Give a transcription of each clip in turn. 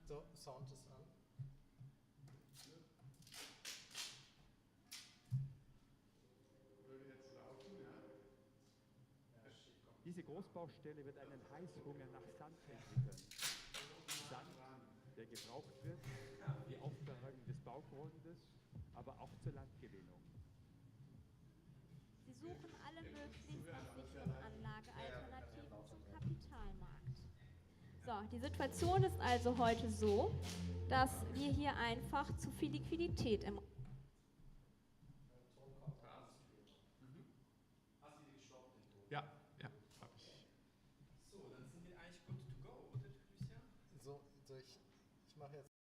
So, Sound ist an. Würde jetzt laufen, ja. Diese Großbaustelle wird einen Heißhunger nach Sand entwickeln. Sand, der gebraucht wird für die Aufbereitung des Baugrundes, aber auch zur Landgewinnung. Sie suchen alle möglichst nach sicheren Anlagealternativen zum Kapitalmarkt. So, die Situation ist also heute so, dass wir hier einfach zu viel Liquidität im Hast du die gestoppt? Ja, ja, habe ich. So, dann sind wir eigentlich good to go, oder Lucia? So, ich mache jetzt.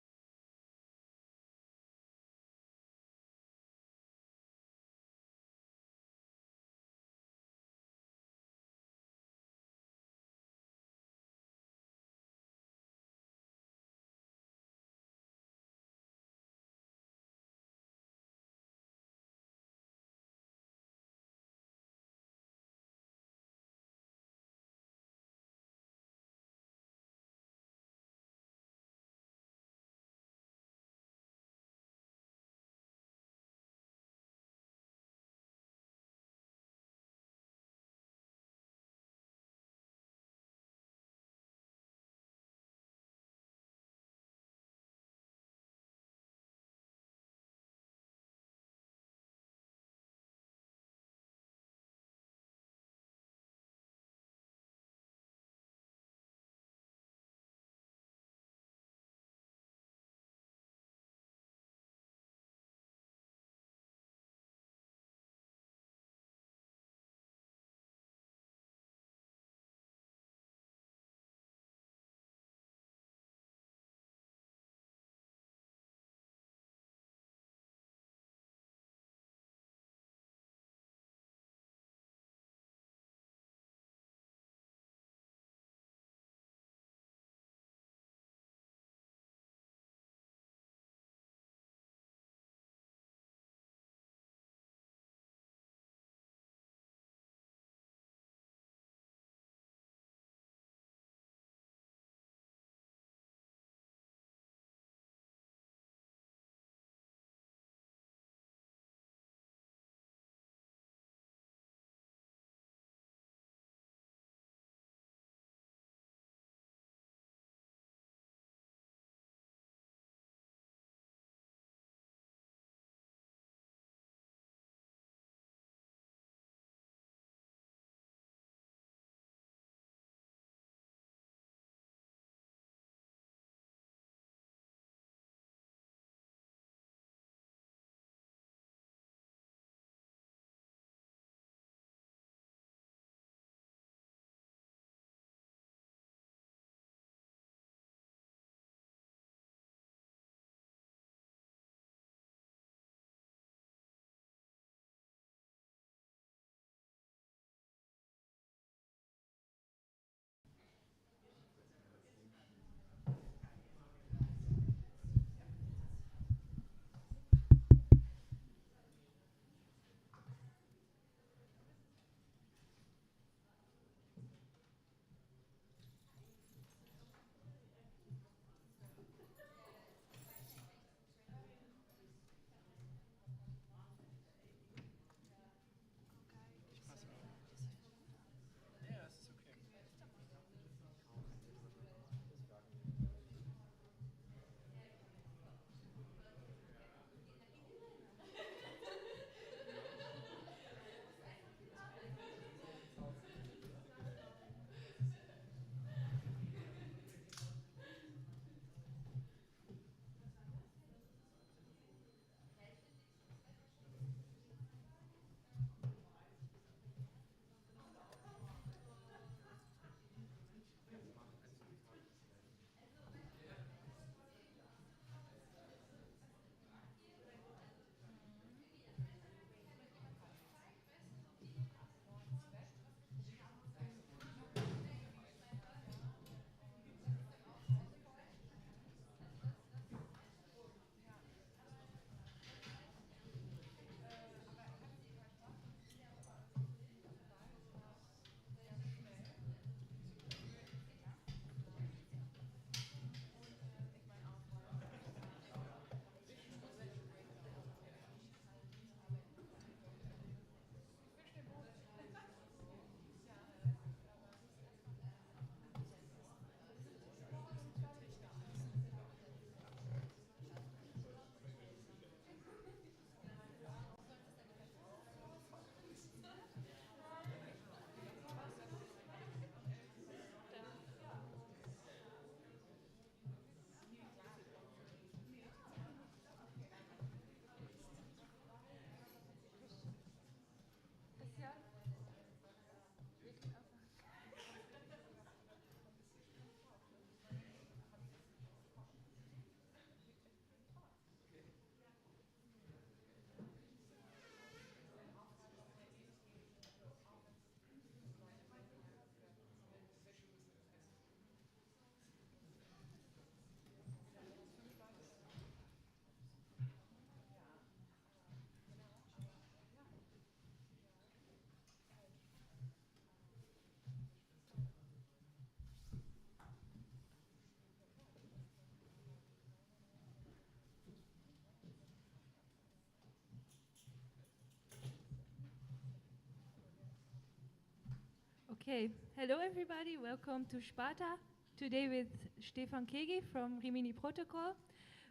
Okay, hello everybody, welcome to Sparta. Today with Stefan Kegi from Rimini Protokoll.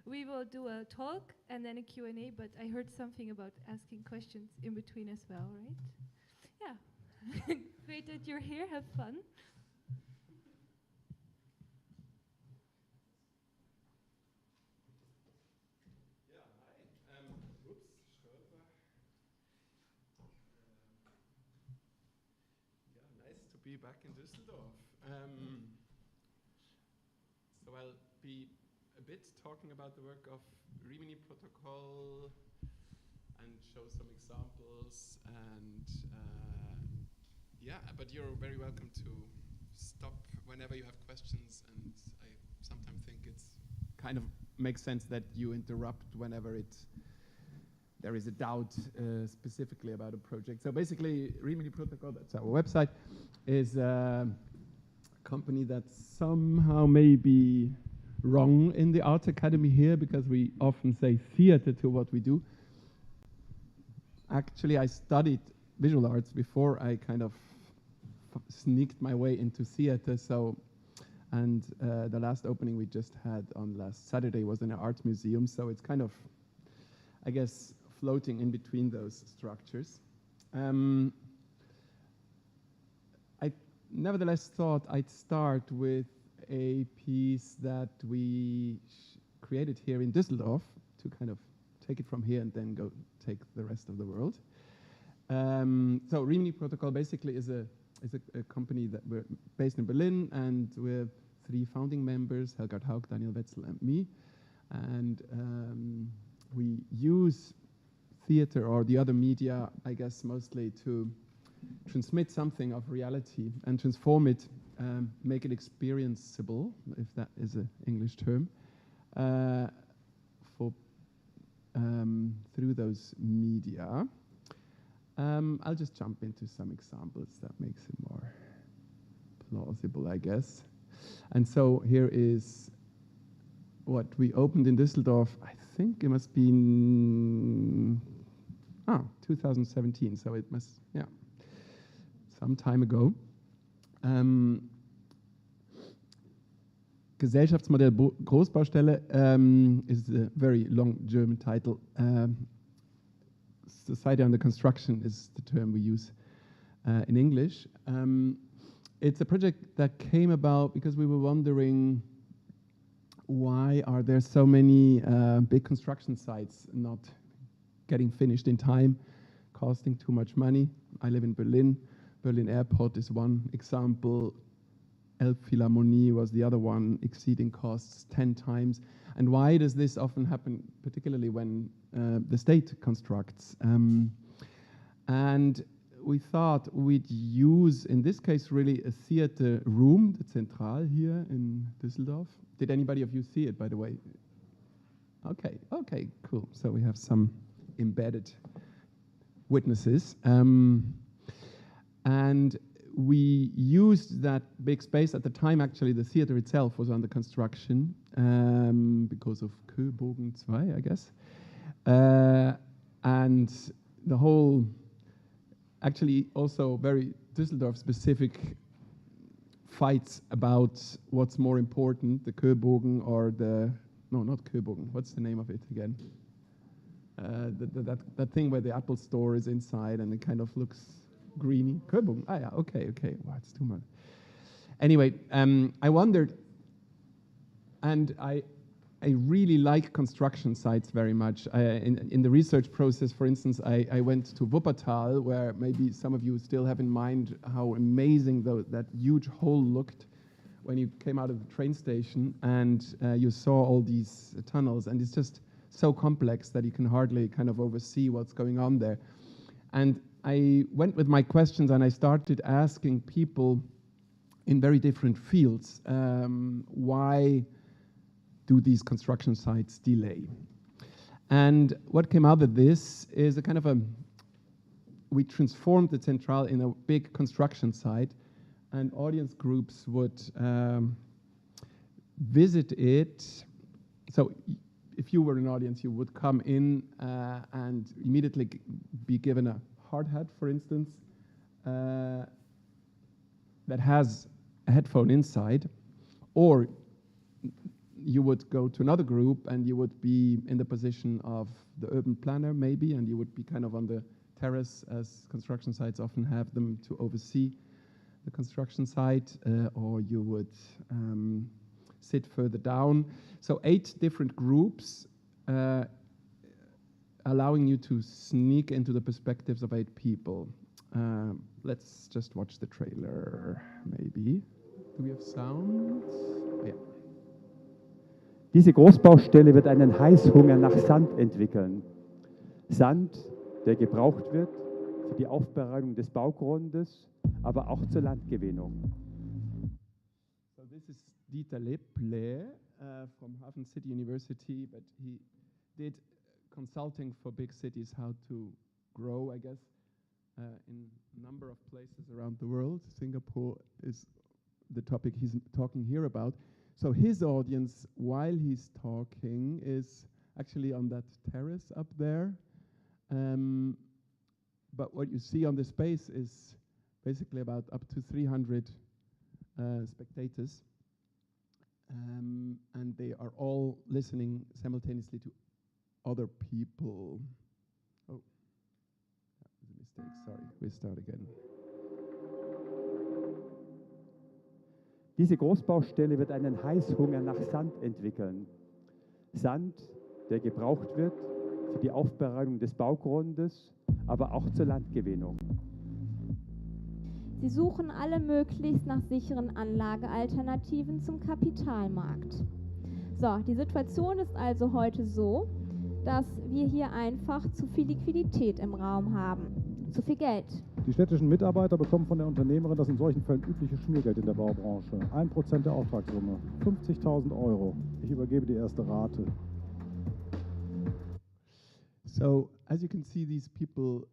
We will do a talk and then a Q&A, but I heard something about asking questions in between as well, right? Yeah, great that you're here, have fun. Nice to be back in Düsseldorf. So I'll be a bit talking about the work of Rimini Protokoll and show some examples. And yeah, but you're very welcome to stop whenever you have questions. And I sometimes think it's kind of makes sense that you interrupt whenever there is a doubt specifically about a project. So basically, Rimini Protokoll, that's our website, is a company that somehow may be wrong in the Art Academy here, because we often say theater to what we do. Actually, I studied visual arts before I kind of sneaked my way into theater. And the last opening we just had on last Saturday was in an art museum. So it's kind of, I guess, floating in between those structures. I nevertheless thought I'd start with a piece that we created here in Düsseldorf to kind of take it from here and then go take the rest of the world. So Rimini Protokoll basically is a company that we're based in Berlin, and we're 3 founding members, Helgard Haug, Daniel Wetzel, and me. And we use theater or the other media, I guess, mostly to transmit something of reality and transform it, make it experienceable, if that is an English term, through those media. I'll just jump into some examples that makes it more plausible, I guess. And so here is what we opened in Düsseldorf. I think it must be 2017, so it must, yeah, some time ago. Gesellschaftsmodell Großbaustelle is a very long German title. Society under construction is the term we use in English. It's a project that came about because we were wondering, why are there so many big construction sites not getting finished in time, costing too much money? I live in Berlin. Berlin Airport is one example. Elbphilharmonie was the other one, exceeding costs 10 times. And why does this often happen, particularly when the state constructs? And we thought we'd use, in this case, really a theater room, the Zentral here in Düsseldorf. Did anybody of you see it, by the way? Okay, cool. So we have some embedded witnesses. And we used that big space. At the time, actually, the theater itself was under construction because of Köbogen 2, I guess. And the whole, actually also very Düsseldorf-specific fights about what's more important, the Köbogen or the, no, not Köbogen, what's the name of it again? That thing where the Apple store is inside and it kind of looks greeny. Köbogen, yeah, okay, wow, it's too much. Anyway, I wondered, and I really like construction sites very much. In the research process, for instance, I went to Wuppertal, where maybe some of you still have in mind how amazing that huge hole looked when you came out of the train station and you saw all these tunnels, and it's just so complex that you can hardly kind of oversee what's going on there. And I went with my questions and I started asking people in very different fields, why do these construction sites delay? And what came out of this is a kind of we transformed the Central in a big construction site, and audience groups would visit it. So if you were an audience, you would come in and immediately be given a hard hat, for instance, that has a headphone inside, or you would go to another group and you would be in the position of the urban planner maybe, and you would be kind of on the terrace, as construction sites often have them, to oversee the construction site, or you would sit further down. So 8 different groups allowing you to sneak into the perspectives of 8 people. Let's just watch the trailer, maybe. Do we have sound? Yeah. Diese Großbaustelle wird einen Heißhunger nach Sand entwickeln. Sand, der gebraucht wird für die Aufbereitung des Baugrundes, aber auch zur Landgewinnung. So this is Dieter Lepple from Hafen City University, but he did consulting for big cities how to grow, I guess, in a number of places around the world. Singapore is the topic he's talking here about. So his audience, while he's talking, is actually on that terrace up there. But what you see on the space is basically about up to 300 spectators. And they are all listening simultaneously to other people. Oh, that was a mistake, sorry. We start again. Diese Großbaustelle wird einen Heißhunger nach Sand entwickeln. Sand, der gebraucht wird für die Aufbereitung des Baugrundes, aber auch zur Landgewinnung. Sie suchen alle möglichst nach sicheren Anlagealternativen zum Kapitalmarkt. So, die Situation ist also heute so, dass wir hier einfach zu viel Liquidität im Raum haben, zu viel Geld. Die städtischen Mitarbeiter bekommen von der Unternehmerin das in solchen Fällen übliche Schmiergeld in der Baubranche. 1% der Auftragssumme, 50.000 €. Ich übergebe die erste Rate. So, as you can see, these people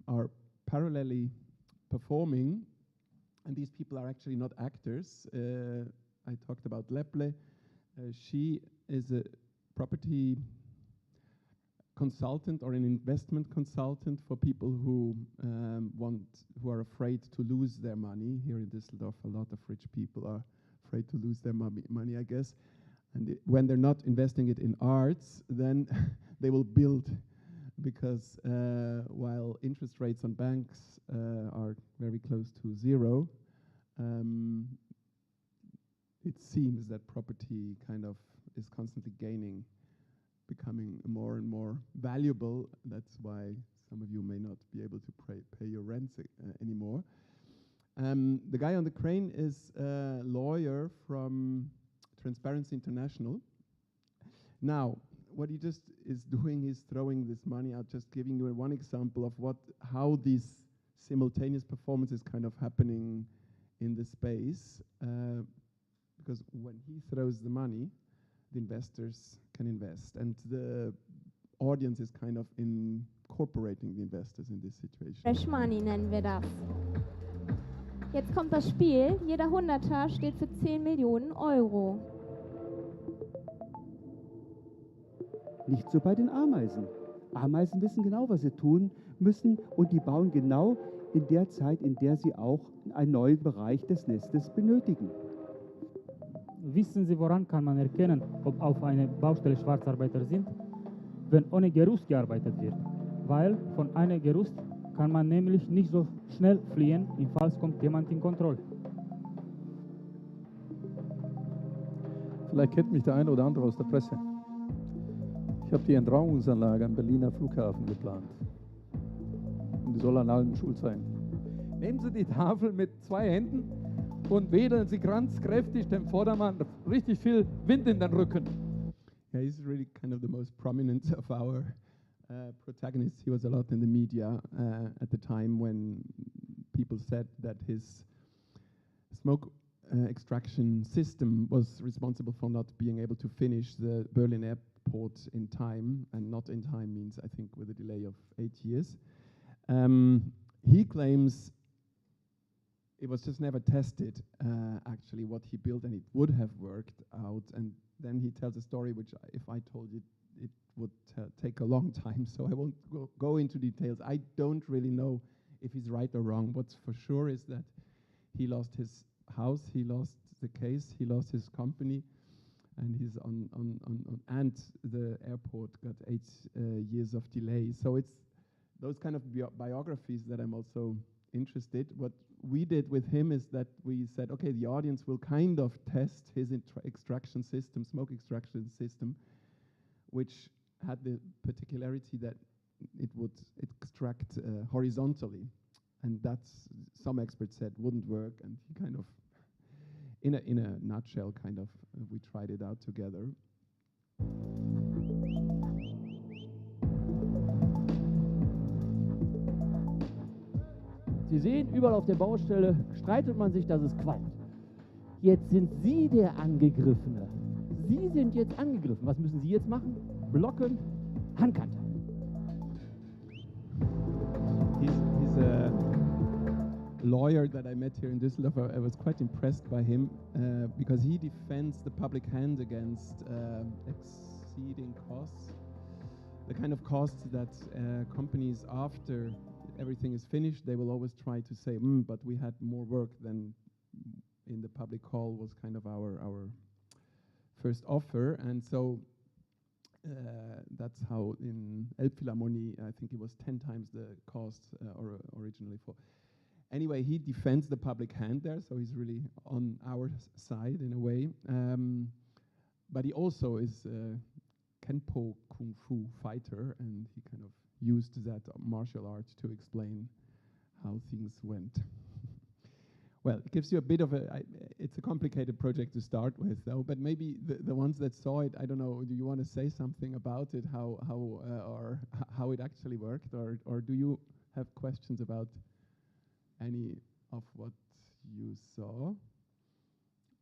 are parallelly performing, and these people are actually not actors. I talked about Lepple. She is a property consultant or an investment consultant for people who who are afraid to lose their money. Here in Düsseldorf, a lot of rich people are afraid to lose their money, I guess. And when they're not investing it in arts, then they will build, because while interest rates on banks are very close to zero, it seems that property kind of is constantly gaining, becoming more and more valuable. That's why some of you may not be able to pay your rents anymore. The guy on the crane is a lawyer from Transparency International. Now, what he just is doing is throwing this money out, just giving you one example of how these simultaneous performances kind of happening in the space. Because when he throws the money, the investors can invest, and the audience is kind of incorporating the investors in this situation. Fresh Money nennen wir das. Jetzt kommt das Spiel. Jeder Hunderter steht für 10 Millionen €. Nicht so bei den Ameisen. Ameisen wissen genau, was sie tun müssen, und die bauen genau in der Zeit, in der sie auch einen neuen Bereich des Nestes benötigen. Wissen Sie, woran kann man erkennen, ob auf einer Baustelle Schwarzarbeiter sind? Wenn ohne Gerüst gearbeitet wird. Weil von einem Gerüst kann man nämlich nicht so schnell fliehen, im Fall kommt jemand in Kontrolle. Vielleicht kennt mich der eine oder andere aus der Presse. Ich habe die Entrauungsanlage am Berliner Flughafen geplant. Und die soll an allen schuld sein. Nehmen Sie die Tafel mit 2 Händen und wedeln Sie ganz kräftig dem Vordermann richtig viel Wind in den Rücken. Yeah, he's really kind of the most prominent of our protagonists. He was a lot in the media at the time when people said that his smoke extraction system was responsible for not being able to finish the Berlin airport in time, and not in time means, I think, with a delay of 8 years. He claims it was just never tested, actually, what he built, and it would have worked out. And then he tells a story which, if I told you, it would take a long time, so I won't go into details. I don't really know if he's right or wrong. What's for sure is that he lost his house, he lost the case, he lost his company, and he's on and the airport got 8 years of delay. So it's those kind of biographies that I'm also interested. What we did with him is that we said, okay, the audience will kind of test his extraction system, smoke extraction system, which had the particularity that it would extract horizontally, and that's, some experts said, wouldn't work, and he kind of, in a nutshell, kind of, we tried it out together. Sie sehen, überall auf der Baustelle streitet man sich, dass es qualmt. Jetzt sind Sie der Angegriffene. Sie sind jetzt angegriffen. Was müssen Sie jetzt machen? Blocken, Handkante. He's a lawyer that I met here in Düsseldorf. I was quite impressed by him because he defends the public hand against exceeding costs. The kind of costs that companies, after everything is finished, they will always try to say, but we had more work than in the public call was kind of our first offer. And so that's how in Elbphilharmonie, I think it was 10 times the cost originally for. Anyway, he defends the public hand there, so he's really on our side in a way. But he also is a Kenpo Kung Fu fighter, and he kind of used that martial art to explain how things went. Well, it gives you a bit of it's a complicated project to start with, though, but maybe the ones that saw it, I don't know, do you want to say something about it, how it actually worked, or do you have questions about any of what you saw?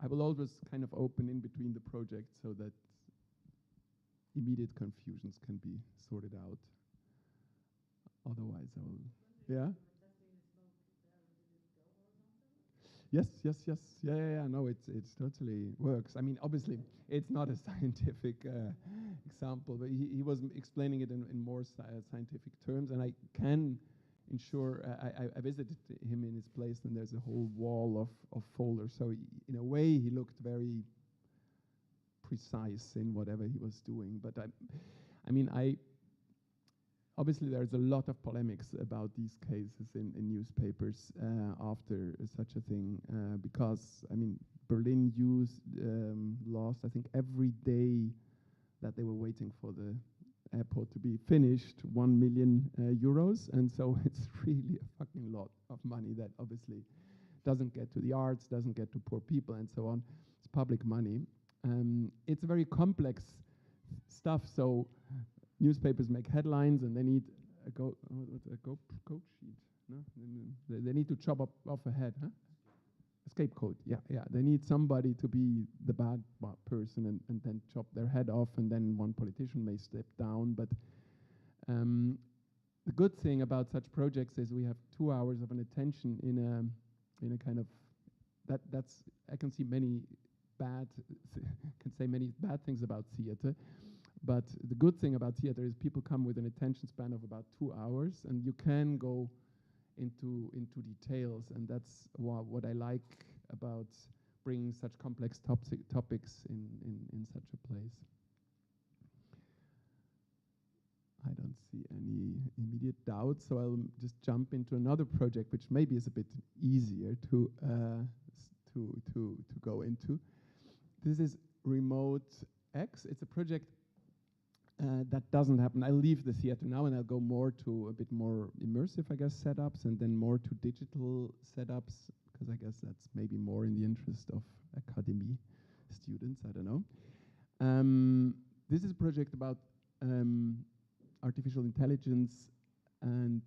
I will always kind of open in between the projects so that immediate confusions can be sorted out. Otherwise, I will. Yeah. Yes. Yeah. No, it's totally works. I mean, obviously, it's not a scientific example, but he was explaining it in more scientific terms, and I can ensure. I visited him in his place, and there's a whole wall of folders. So in a way, he looked very precise in whatever he was doing. But I mean, obviously, there's a lot of polemics about these cases in newspapers after such a thing, because, I mean, Berlin lost, I think, every day that they were waiting for the airport to be finished, 1 million euros, and so it's really a fucking lot of money that obviously doesn't get to the arts, doesn't get to poor people, and so on. It's public money. It's very complex stuff, so newspapers make headlines, and they need a goat sheet. No? They need to chop off a head, huh? A scapegoat. Yeah. They need somebody to be the bad person and then chop their head off, and then one politician may step down. But the good thing about such projects is we have 2 hours of an attention in a kind of that's I can see many many bad things about theater. But the good thing about theater is people come with an attention span of about 2 hours, and you can go into details, and that's what I like about bringing such complex topics in such a place. I don't see any immediate doubts, so I'll just jump into another project, which maybe is a bit easier to go into. This is Remote X. It's a project that doesn't happen. I'll leave the theater now, and I'll go more to a bit more immersive, I guess, setups, and then more to digital setups, because I guess that's maybe more in the interest of academy students. I don't know. This is a project about artificial intelligence, and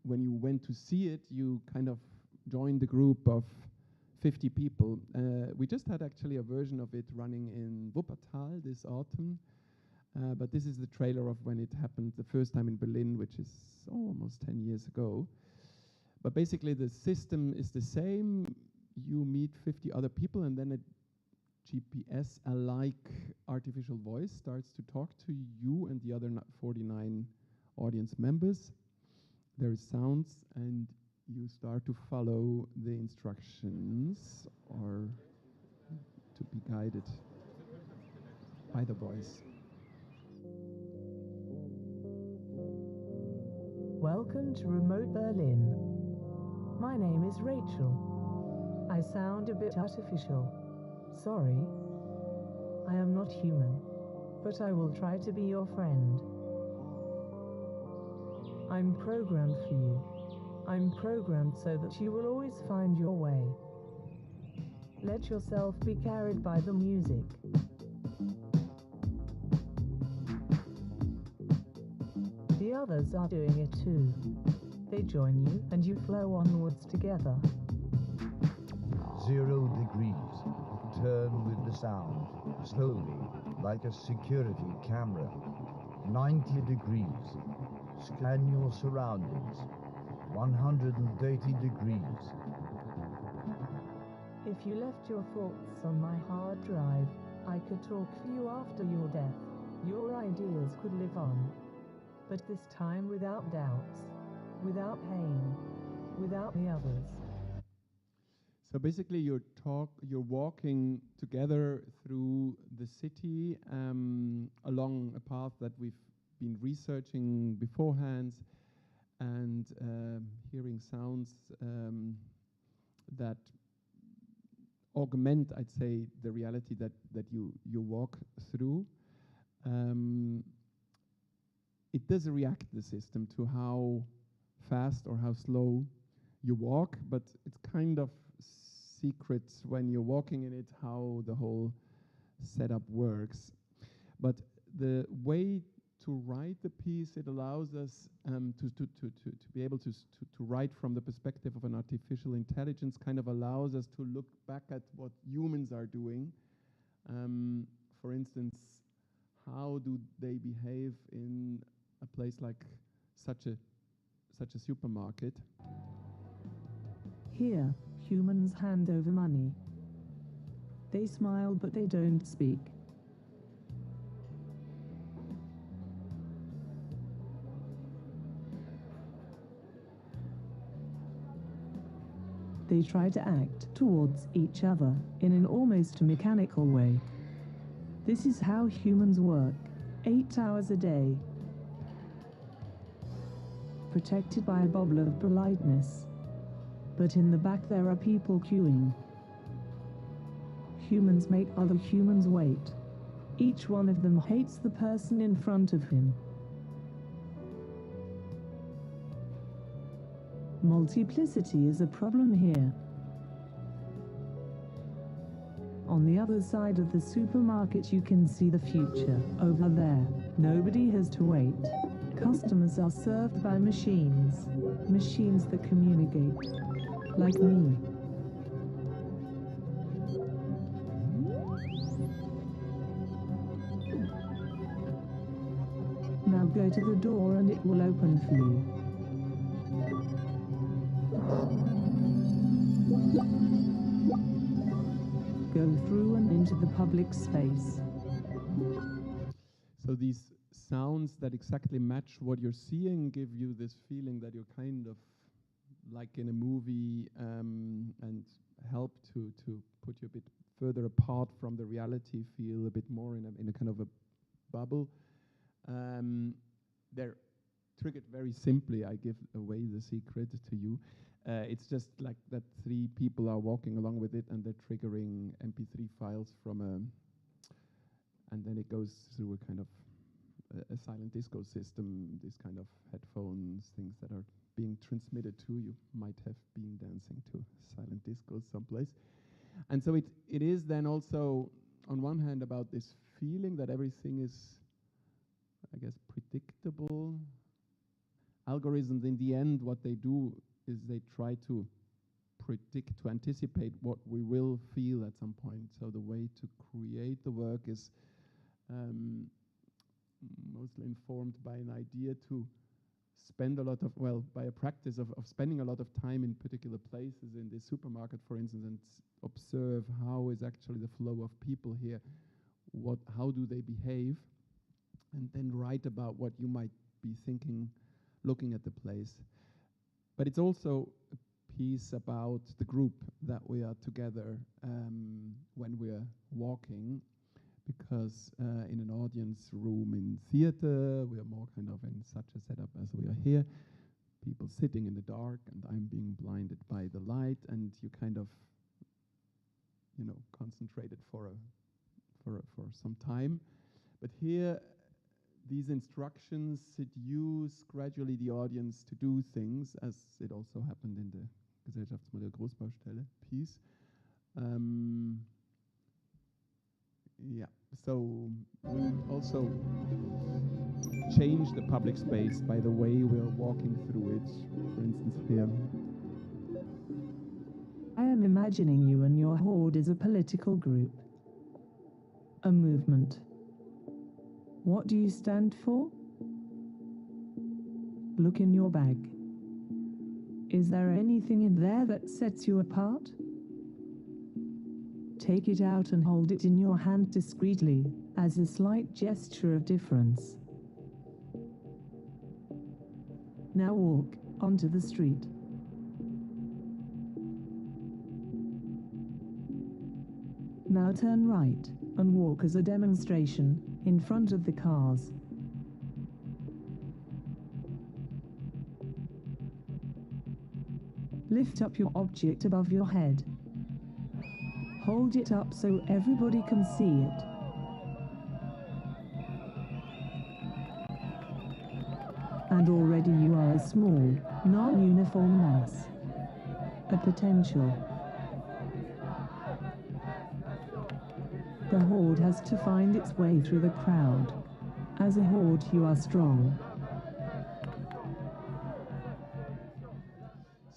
when you went to see it, you kind of joined a group of 50 people. We just had actually a version of it running in Wuppertal this autumn. But this is the trailer of when it happened the first time in Berlin, which is almost 10 years ago. But basically the system is the same. You meet 50 other people, and then a GPS-alike artificial voice starts to talk to you and the other 49 audience members. There is sounds, and you start to follow the instructions or to be guided by the voice. Welcome to remote Berlin. My name is Rachel. I sound a bit artificial. Sorry. I am not human, but I will try to be your friend. I'm programmed for you. I'm programmed so that you will always find your way. Let yourself be carried by the music. The others are doing it too. They join you and you flow onwards together. 0 degrees. Turn with the sound, slowly, like a security camera. 90 degrees. Scan your surroundings. 180 degrees. If you left your thoughts on my hard drive, I could talk for you after your death. Your ideas could live on. But this time without doubts, without pain, without the others. So basically you're walking together through the city along a path that we've been researching beforehand and hearing sounds that augment, I'd say, the reality that you walk through. It does react, the system, to how fast or how slow you walk, but it's kind of secret when you're walking in it how the whole setup works. But the way to write the piece, it allows us to be able to write from the perspective of an artificial intelligence, kind of allows us to look back at what humans are doing. For instance, how do they behave in a place like such a supermarket? Here, humans hand over money. They smile but they don't speak. They try to act towards each other in an almost mechanical way. This is how humans work, 8 hours a day. Protected by a bubble of politeness. But in the back there are people queuing. Humans make other humans wait. Each one of them hates the person in front of him. Multiplicity is a problem here. On the other side of the supermarket you can see the future. Over there, nobody has to wait. Customers are served by machines. Machines that communicate. Like me. Now go to the door and it will open for you. Go through and into the public space. So these sounds that exactly match what you're seeing give you this feeling that you're kind of like in a movie and help to put you a bit further apart from the reality, feel a bit more in a kind of a bubble. They're triggered very simply. I give away the secret to you. It's just like that 3 people are walking along with it and they're triggering MP3 files from and then it goes through a kind of a silent disco system, these kind of headphones, things that are being transmitted to you. Might have been dancing to silent disco someplace. And so it is then also, on one hand, about this feeling that everything is, I guess, predictable. Algorithms, in the end, what they do is they try to predict, to anticipate what we will feel at some point. So the way to create the work is mostly informed by an idea to spend a lot of, well, by a practice of spending a lot of time in particular places, in this supermarket, for instance, and observe how is actually the flow of people here, how do they behave, and then write about what you might be thinking, looking at the place. but it's also a piece about the group that we are together when we are walking, because in an audience room in theater, we are more kind of in such a setup as we are here, people sitting in the dark, and I'm being blinded by the light, and you kind of, you know, concentrated for some time. But here, these instructions seduce gradually the audience to do things, as it also happened in the Gesellschaftsmodell Großbaustelle piece. Yeah, so we also change the public space by the way we're walking through it. For instance, here. I am imagining you and your horde as a political group, a movement. What do you stand for? Look in your bag. Is there anything in there that sets you apart? Take it out and hold it in your hand discreetly, as a slight gesture of difference. Now walk onto the street. Now turn right and walk as a demonstration in front of the cars. Lift up your object above your head. Hold it up so everybody can see it. And already you are a small, non-uniform mass. A potential. The horde has to find its way through the crowd. As a horde, you are strong.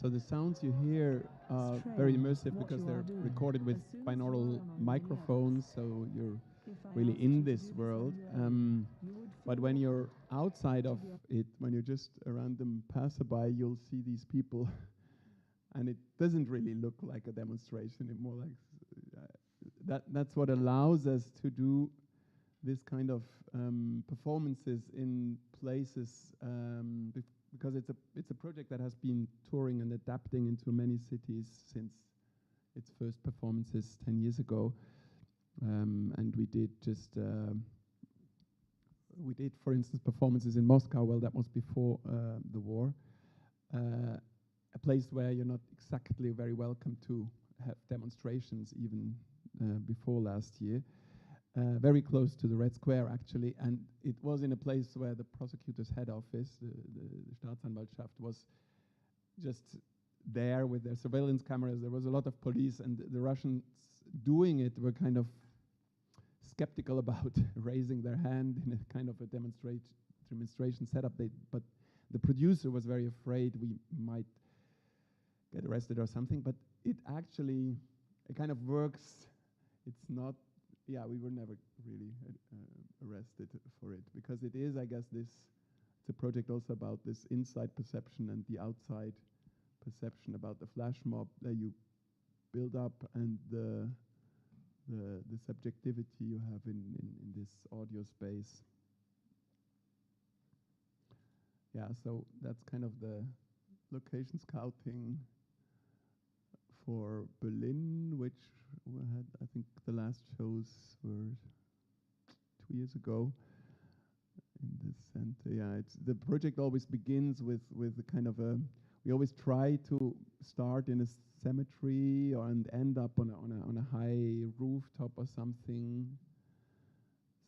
So the sounds you hear are very immersive because they're recorded with binaural microphones, so you're really in this world. But when you're outside of it, when you're just a random passerby, you'll see these people, and it doesn't really look like a demonstration. It more like that's what allows us to do this kind of performances in places, because it's a project that has been touring and adapting into many cities since its first performances 10 years ago. And we did for instance, performances in Moscow. Well, that was before the war. A place where you're not exactly very welcome to have demonstrations, even before last year. Very close to the Red Square, actually, and it was in a place where the prosecutor's head office, the Staatsanwaltschaft, was just there with their surveillance cameras. There was a lot of police, and the Russians doing it were kind of skeptical about raising their hand in a kind of a demonstration setup. But the producer was very afraid we might get arrested or something. But it actually, it kind of works. It's not. Yeah, we were never really arrested for it, because it is, I guess, it's a project also about this inside perception and the outside perception, about the flash mob that you build up and the subjectivity you have in this audio space. Yeah, so that's kind of the location scouting for Berlin, which we had, I think the last shows were 2 years ago in the center. Yeah, the project always begins with a kind of a, we always try to start in a cemetery and end up on a high rooftop or something.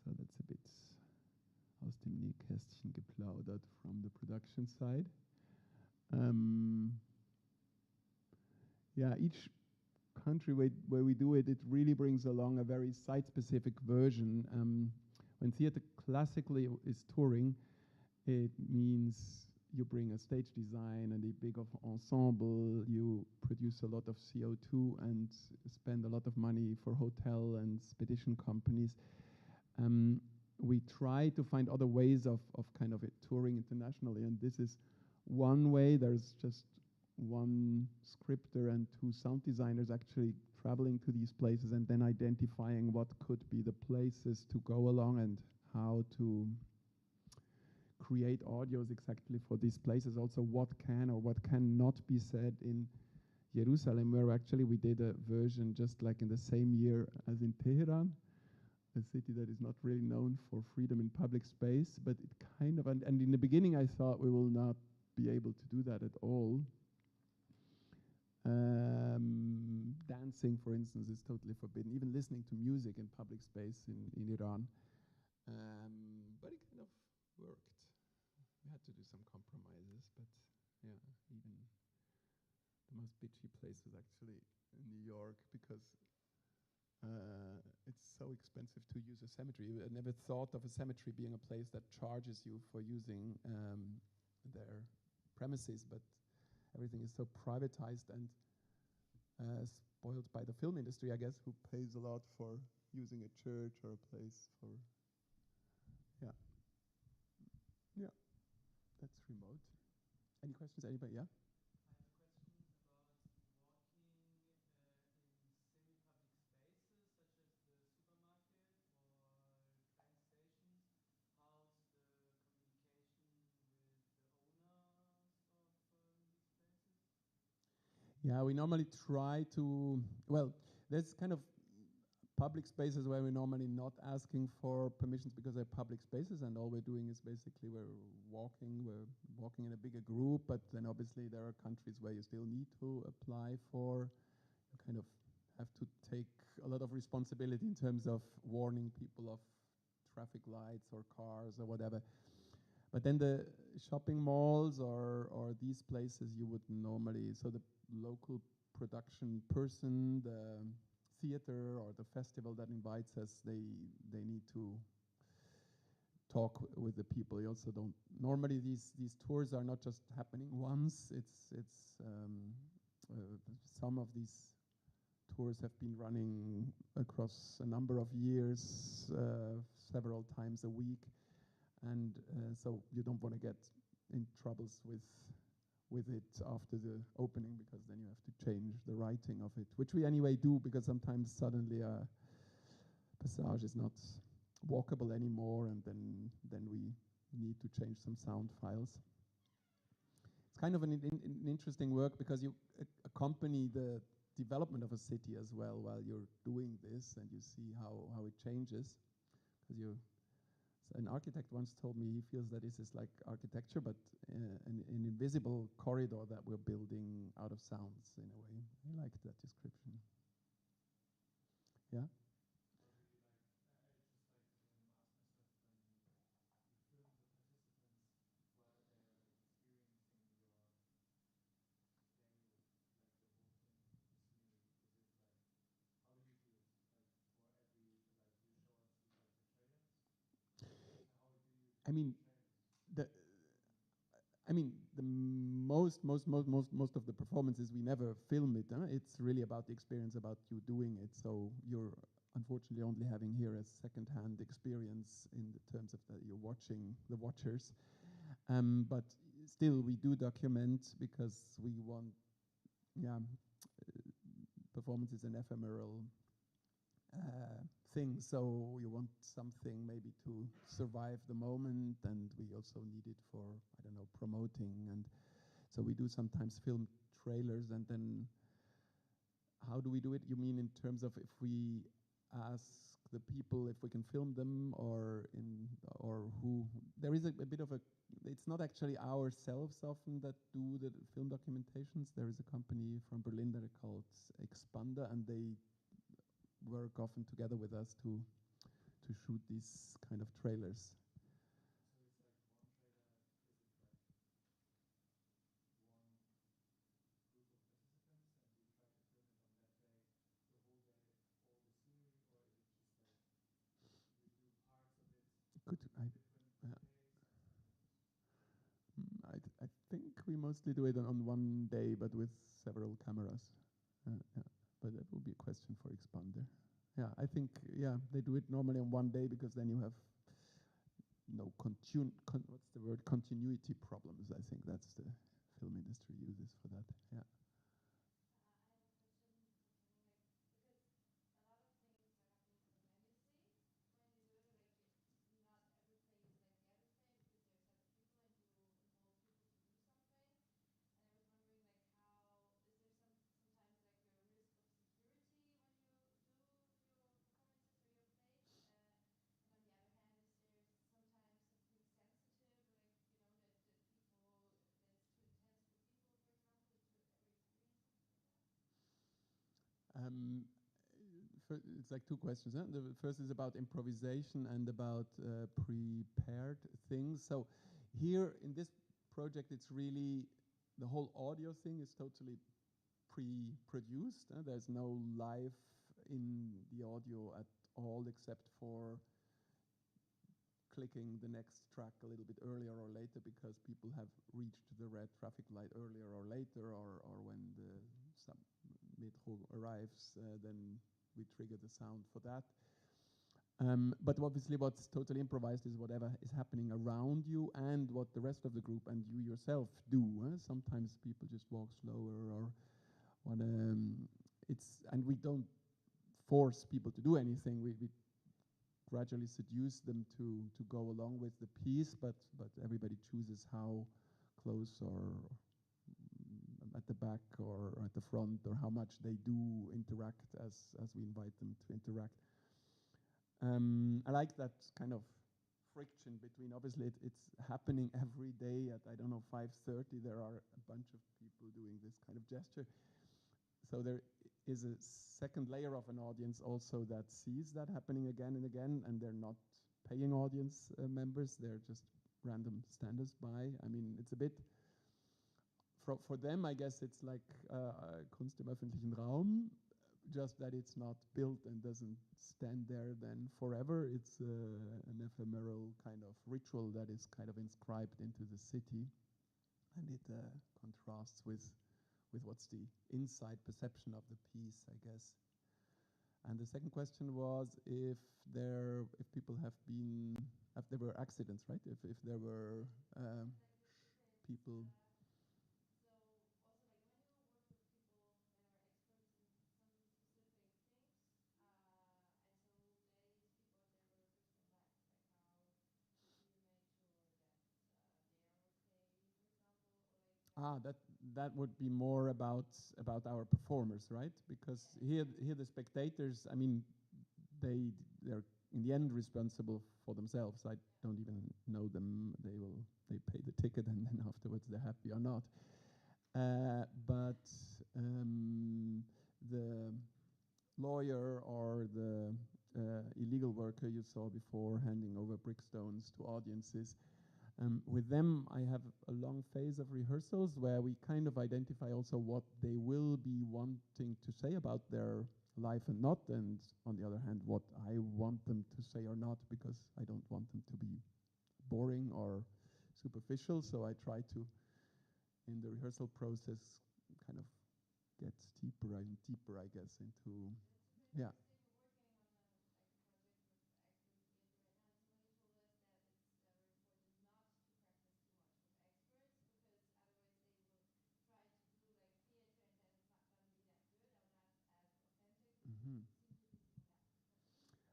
So that's a bit aus dem Nähkästchen geplaudert from the production side. Yeah, each country where we do it, it really brings along a very site-specific version. When theater classically is touring, it means you bring a stage design and a big ensemble, you produce a lot of CO2 and spend a lot of money for hotel and expedition companies. We try to find other ways of kind of it touring internationally, and this is one way. There's just one scripter and 2 sound designers actually traveling to these places and then identifying what could be the places to go along and how to create audios exactly for these places. Also, what can or what cannot be said in Jerusalem, where actually we did a version just like in the same year as in Tehran, a city that is not really known for freedom in public space, but it kind of, and in the beginning I thought we will not be able to do that at all. Dancing, for instance, is totally forbidden. Even listening to music in public space in Iran. But it kind of worked. We had to do some compromises, but yeah, even the most bitchy place was actually in New York because it's so expensive to use a cemetery. I never thought of a cemetery being a place that charges you for using their premises, but everything is so privatized and spoiled by the film industry, I guess, who pays a lot for using a church or a place for, yeah. Yeah, that's remote. Any questions, anybody? Yeah? I have a question about walking in semi-public spaces such as the supermarket or train stations. How's the communication with the owners of these places? Yeah, we normally try to, well, there's kind of public spaces where we're normally not asking for permissions because they're public spaces, and all we're doing is basically we're walking in a bigger group, but then obviously there are countries where you still need to apply for, you kind of have to take a lot of responsibility in terms of warning people of traffic lights or cars or whatever. But then the shopping malls or these places you would normally, so the local production person, the theater or the festival that invites us, they need to talk with the people. You also don't, normally these tours are not just happening once, it's some of these tours have been running across a number of years, several times a week. And so you don't want to get in troubles with it after the opening, because then you have to change the writing of it, which we anyway do, because sometimes suddenly a passage is not walkable anymore, and then we need to change some sound files. It's kind of an interesting work, because you accompany the development of a city as well while you're doing this, and you see how it changes, because an architect once told me he feels that this is like architecture, but an invisible corridor that we're building out of sounds, in a way. I liked that description. Yeah? I mean, the most of the performances, we never film it. It's really about the experience, about you doing it. So you're unfortunately only having here a second-hand experience in the terms of that you're watching the watchers. But still, we do document, because we want, performance is an ephemeral thing, so you want something maybe to survive the moment, and we also need it for, I don't know, promoting, and so we do sometimes film trailers. And then how do we do it? You mean in terms of if we ask the people if we can film them, or who? There is a bit of a, it's not actually ourselves often that do the film documentations. There is a company from Berlin that are called Expander, and they work often together with us to shoot these kind of trailers. So it's like one trailer, is it like one group of participants and you try to film it on that day, the whole day, all the scenery, or is it just like you do parts of it on different days? I think we mostly do it on one day, but with several cameras. Yeah. But that will be a question for Expander. Yeah, I think, they do it normally on one day, because then you have no what's the word? Continuity problems. I think that's the film industry uses for that. Yeah. It's like two questions. Huh? The first is about improvisation and about prepared things. So here in this project, it's really the whole audio thing is totally pre-produced. There's no live in the audio at all, except for clicking the next track a little bit earlier or later because people have reached the red traffic light earlier or later, or when the metro arrives, then we trigger the sound for that. But obviously what's totally improvised is whatever is happening around you and what the rest of the group and you yourself do. Sometimes people just walk slower or and we don't force people to do anything. We gradually seduce them to go along with the piece, but everybody chooses how close or at the back or at the front or how much they do interact as we invite them to interact. I like that kind of friction between, obviously it's happening every day at, I don't know, 5:30, there are a bunch of people doing this kind of gesture. So there is a second layer of an audience also that sees that happening again and again, and they're not paying audience members, they're just random standers by. I mean, it's a bit, for them, I guess it's like Kunst im öffentlichen Raum, just that it's not built and doesn't stand there then forever. It's an ephemeral kind of ritual that is kind of inscribed into the city, and it contrasts with what's the inside perception of the piece, I guess. And the second question was if there were accidents, right? If there were people. That would be more about our performers, right? Because here the spectators, I mean, they're in the end responsible for themselves. I don't even know them. They pay the ticket and then afterwards they're happy or not. But the lawyer or the illegal worker you saw before handing over brickstones to audiences, with them, I have a long phase of rehearsals where we kind of identify also what they will be wanting to say about their life and not, and on the other hand, what I want them to say or not, because I don't want them to be boring or superficial. So I try to, in the rehearsal process, kind of get deeper and deeper, I guess, into, yeah.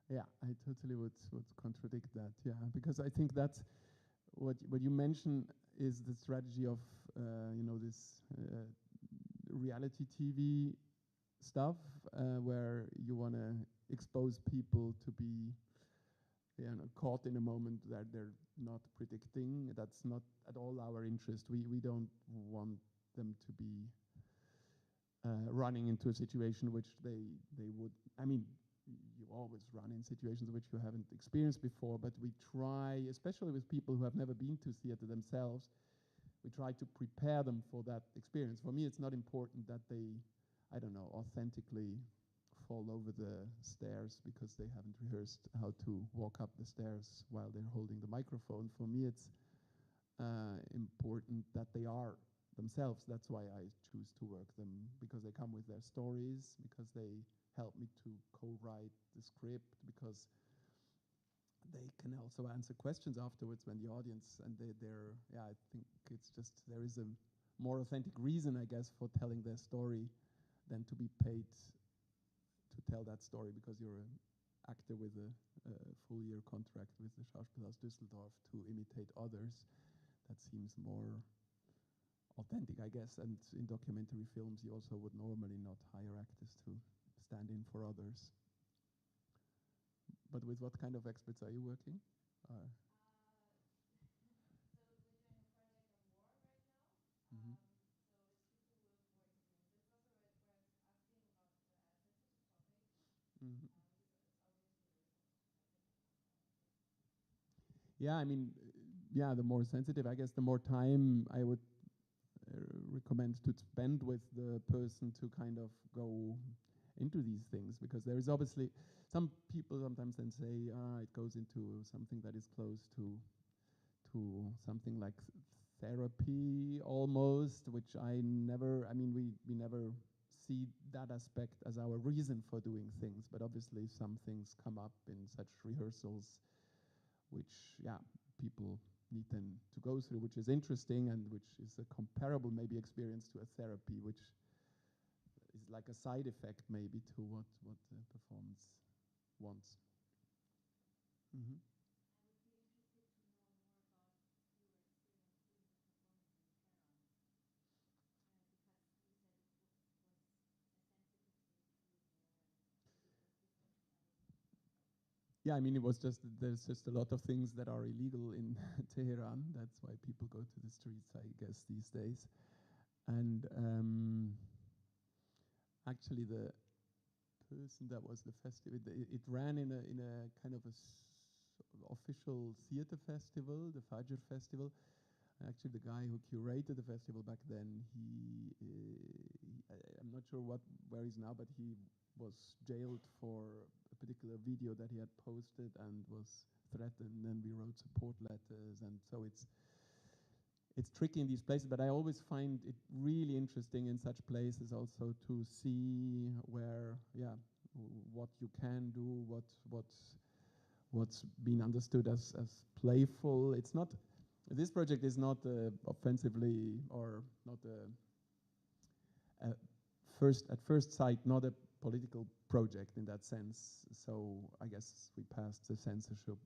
Yeah, I totally would contradict that. Yeah, because I think that's what you mentioned is the strategy of this reality TV stuff where you want to expose people to be caught in a moment that they're not predicting. That's not at all our interest. We don't want them to be running into a situation which they would. I mean, you always run in situations which you haven't experienced before, but we try, especially with people who have never been to theater themselves, we try to prepare them for that experience. For me, it's not important that they, I don't know, authentically fall over the stairs because they haven't rehearsed how to walk up the stairs while they're holding the microphone. For me, it's important that they are themselves. That's why I choose to work them, because they come with their stories, because they help me to co-write the script, because they can also answer questions afterwards when the audience, and they're I think it's just, there is a more authentic reason, I guess, for telling their story than to be paid to tell that story because you're an actor with a full year contract with the Schauspielhaus Düsseldorf to imitate others. That seems more authentic, I guess. And in documentary films, you also would normally not hire actors to stand in for others. But with what kind of experts are you working? So we're doing a project on war right now. So it's people who have worked in business, or where it's asking about sensitive Mhm. Yeah, I mean, yeah, the more sensitive, I guess, the more time I would recommend to spend with the person to kind of go into these things, because there is obviously some people sometimes then say it goes into something that is close to something like therapy almost, which I mean we never see that aspect as our reason for doing things, but obviously some things come up in such rehearsals which, yeah, people need then to go through, which is interesting and which is a comparable maybe experience to a therapy, which is like a side effect maybe to what the performance wants. Mm-hmm. Yeah, I mean, it was just, there's just a lot of things that are illegal in Tehran. That's why people go to the streets, I guess, these days. And actually, the person that was the festival, it ran in a kind of official theater festival, the Fajr Festival. Actually, the guy who curated the festival back then, I'm not sure where he's now, but he was jailed for a particular video that he had posted and was threatened, and we wrote support letters, and so it's tricky in these places, but I always find it really interesting in such places also to see where, yeah, what you can do, what's been understood as playful. It's not, this project is not offensively or not at first sight not a political project in that sense. So I guess we passed the censorship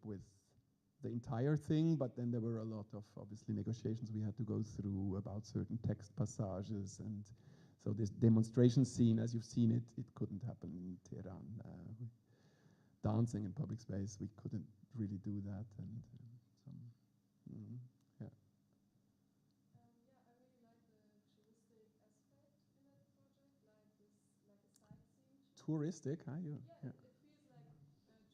with the entire thing, but then there were a lot of obviously negotiations we had to go through about certain text passages, and so this demonstration scene, as you've seen it couldn't happen in Tehran. Dancing in public space, we couldn't really do that, and yeah. Yeah, I really like the touristic aspect in that project, like this, like a sightseeing. Touristic, huh? Yeah. It feels like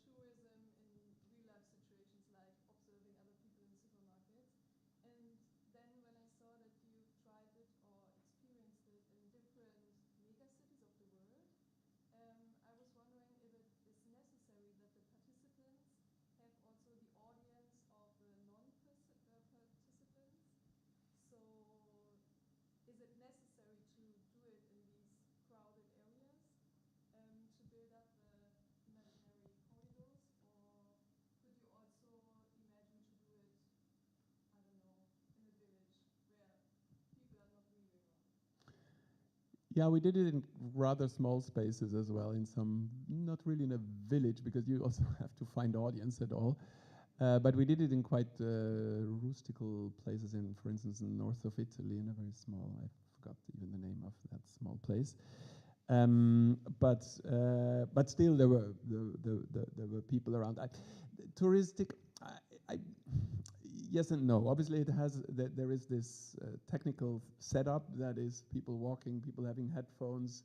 tourism in real life situations, like observing other people in supermarkets. And then when I saw that you've tried it or experienced it in different megacities of the world, I was wondering if it is necessary that the participants have also the audience of the non-participants. So is it necessary to do it in these crowded areas to build up the imaginary corridors, or could you also imagine to do it, I don't know, in a village where people are not really around? Yeah, we did it in rather small spaces as well, in some, not really in a village, because you also have to find audience at all. But we did it in quite rustical places, for instance, in north of Italy, in a very small, I forgot even the name of that small place. But still, there were people around. Touristic, yes and no. Obviously, there is this technical setup that is people walking, people having headphones,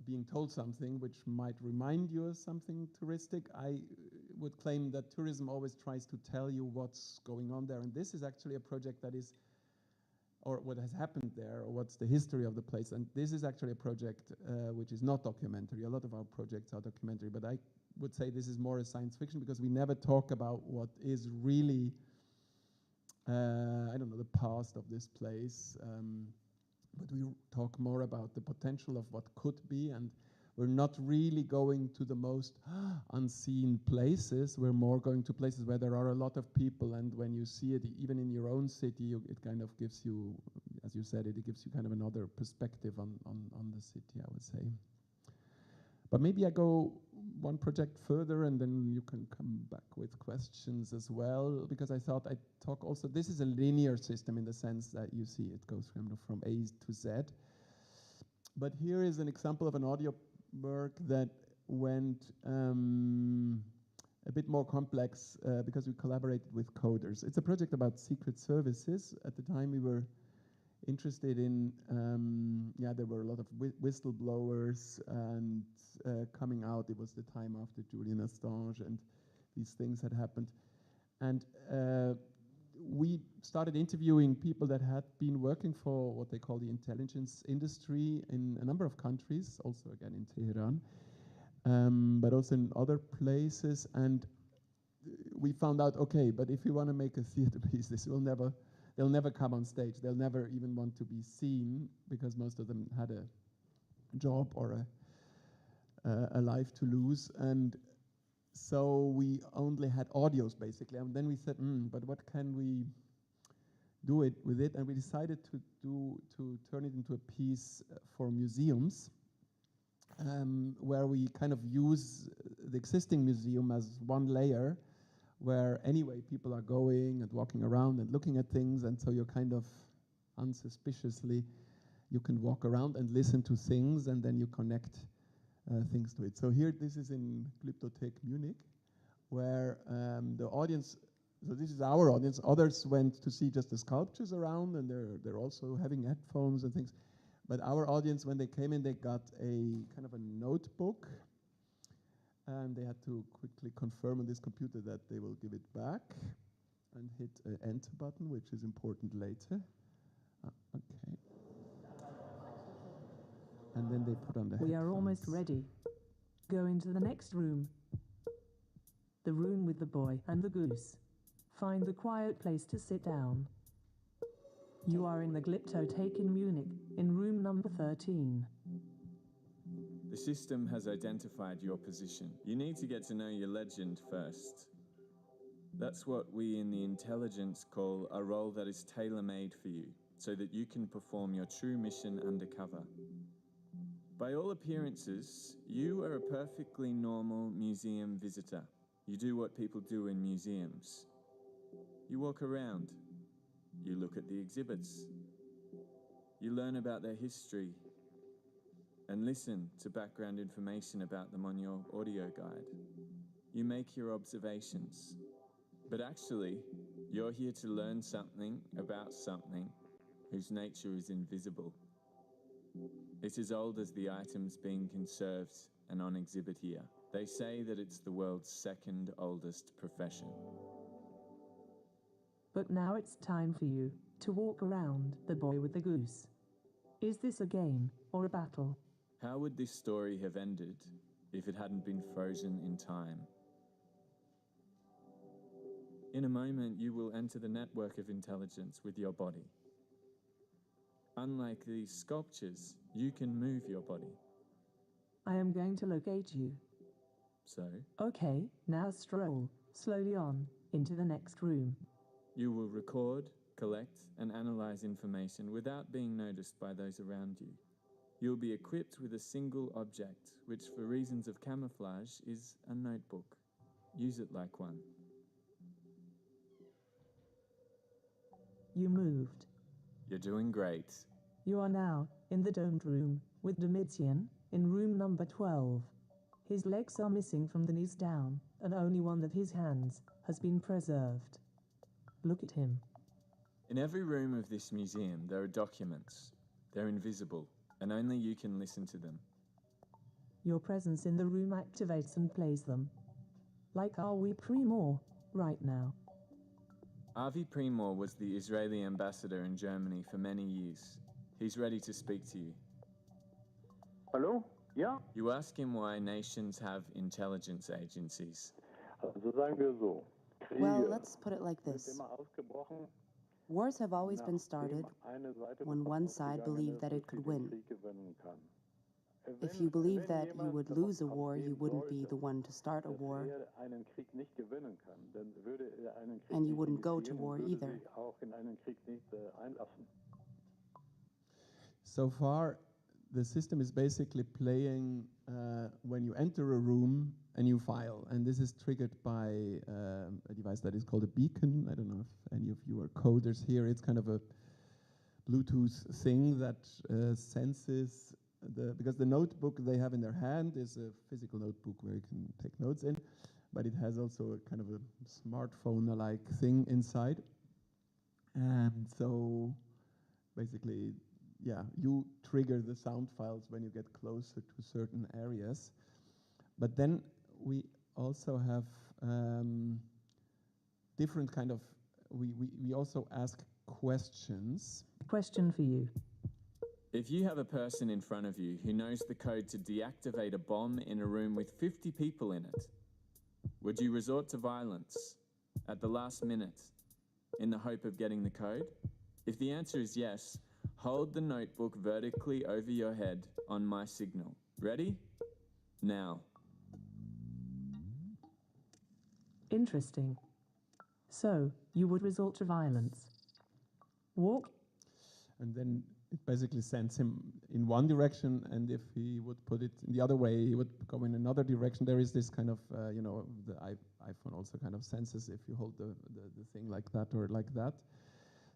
being told something which might remind you of something touristic. I would claim that tourism always tries to tell you what's going on there, and this is actually a project that is, or what has happened there, or what's the history of the place. And this is actually a project which is not documentary. A lot of our projects are documentary, but I would say this is more a science fiction, because we never talk about what is really, I don't know, the past of this place. But we talk more about the potential of what could be, and we're not really going to the most unseen places. We're more going to places where there are a lot of people, and when you see it, even in your own city, it kind of gives you, as you said, it gives you kind of another perspective on the city, I would say. But maybe I go one project further, and then you can come back with questions as well, because I thought I'd talk also, this is a linear system in the sense that you see it goes from A to Z. But here is an example of an audio work that went a bit more complex because we collaborated with coders. It's a project about secret services. At the time we were interested in, there were a lot of whistleblowers and coming out. It was the time after Julian Assange and these things had happened. And we started interviewing people that had been working for what they call the intelligence industry in a number of countries, also again in Tehran, but also in other places. And we found out, okay, but if you want to make a theater piece, they'll never come on stage. They'll never even want to be seen because most of them had a job or a life to lose. And so we only had audios basically. And then we said, but what can we do with it? And we decided to turn it into a piece for museums, where we kind of use the existing museum as one layer, where anyway people are going and walking around and looking at things, and so you're kind of unsuspiciously, you can walk around and listen to things, and then you connect things to it. So here, this is in Glyptothek Munich, where the audience, so this is our audience, others went to see just the sculptures around, and they're also having headphones and things. But our audience, when they came in, they got a kind of a notebook, and they had to quickly confirm on this computer that they will give it back and hit an enter button, which is important later. Okay. And then they put on the We headphones. are almost ready. Go into the next room. The room with the boy and the goose. Find the quiet place to sit down. You are in the Glyptothek in Munich, in room number 13. The system has identified your position. You need to get to know your legend first. That's what we in the intelligence call a role that is tailor-made for you, so that you can perform your true mission undercover. By all appearances, you are a perfectly normal museum visitor. You do what people do in museums. You walk around. You look at the exhibits. You learn about their history and listen to background information about them on your audio guide. You make your observations. But actually, you're here to learn something about something whose nature is invisible. It's as old as the items being conserved and on exhibit here. They say that it's the world's second oldest profession. But now it's time for you to walk around the boy with the goose. Is this a game or a battle? How would this story have ended if it hadn't been frozen in time? In a moment, you will enter the network of intelligence with your body. Unlike these sculptures, you can move your body. I am going to locate you. So, Okay, now stroll slowly on into the next room. you will record, collect, and analyze information without being noticed by those around you. You'll be equipped with a single object, which for reasons of camouflage is a notebook. Use it like one. You moved. You're doing great. You are now in the domed room with Domitian in room number 12. His legs are missing from the knees down, and only one of his hands has been preserved. Look at him. In every room of this museum, there are documents. They're invisible, and only you can listen to them. Your presence in the room activates and plays them. Like Avi Primor, right now. Avi Primor was the Israeli ambassador in Germany for many years. He's ready to speak to you. Hallo? Ja? You ask him why nations have intelligence agencies. Also sagen wir so. Well, let's put it like this. Wars have always been started when one side believed that it could win. If you believe that you would lose a war, you wouldn't be the one to start a war. And you wouldn't go to war either. So far, the system is basically playing when you enter a room a new file, and this is triggered by a device that is called a beacon. I don't know if any of you are coders here. It's kind of a Bluetooth thing that senses because the notebook they have in their hand is a physical notebook where you can take notes in, but it has also a kind of a smartphone-like thing inside. And so basically, yeah, you trigger the sound files when you get closer to certain areas. But then we also have different kind of, we also ask questions. Question for you. If you have a person in front of you who knows the code to deactivate a bomb in a room with 50 people in it, would you resort to violence at the last minute in the hope of getting the code? If the answer is yes, hold the notebook vertically over your head on my signal. Ready? Now. Interesting. So, you would resort to violence. Walk. And then it basically sends him in one direction, and if he would put it in the other way, he would go in another direction. There is this kind of, you know, the iPhone also kind of senses if you hold the thing like that or like that.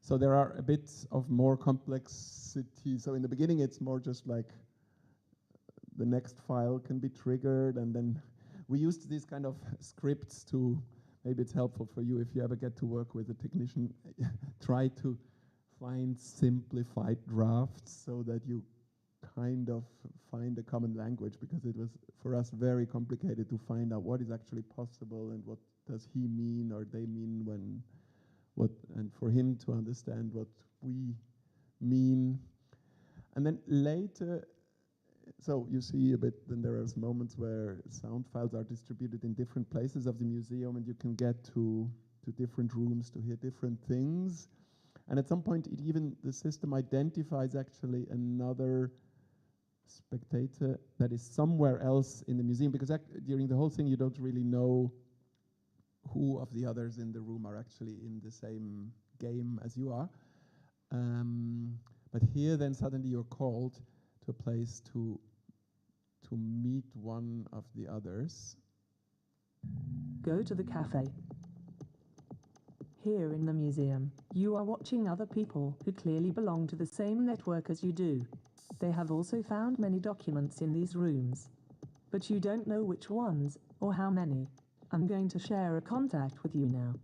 So there are a bit of more complexity. So in the beginning, it's more just like the next file can be triggered, and then we used these kind of scripts to, maybe it's helpful for you if you ever get to work with a technician, try to find simplified drafts so that you kind of find a common language, because it was for us very complicated to find out what is actually possible and what does he mean or they mean when what, and for him to understand what we mean. And then later, so you see a bit, then there are moments where sound files are distributed in different places of the museum, and you can get to different rooms to hear different things. And at some point, the system identifies actually another spectator that is somewhere else in the museum, because during the whole thing, you don't really know who of the others in the room are actually in the same game as you are. But here, then suddenly you're called to a place to meet one of the others. Go to the cafe. Here in the museum, you are watching other people who clearly belong to the same network as you do. They have also found many documents in these rooms, but you don't know which ones or how many. I'm going to share a contact with you now,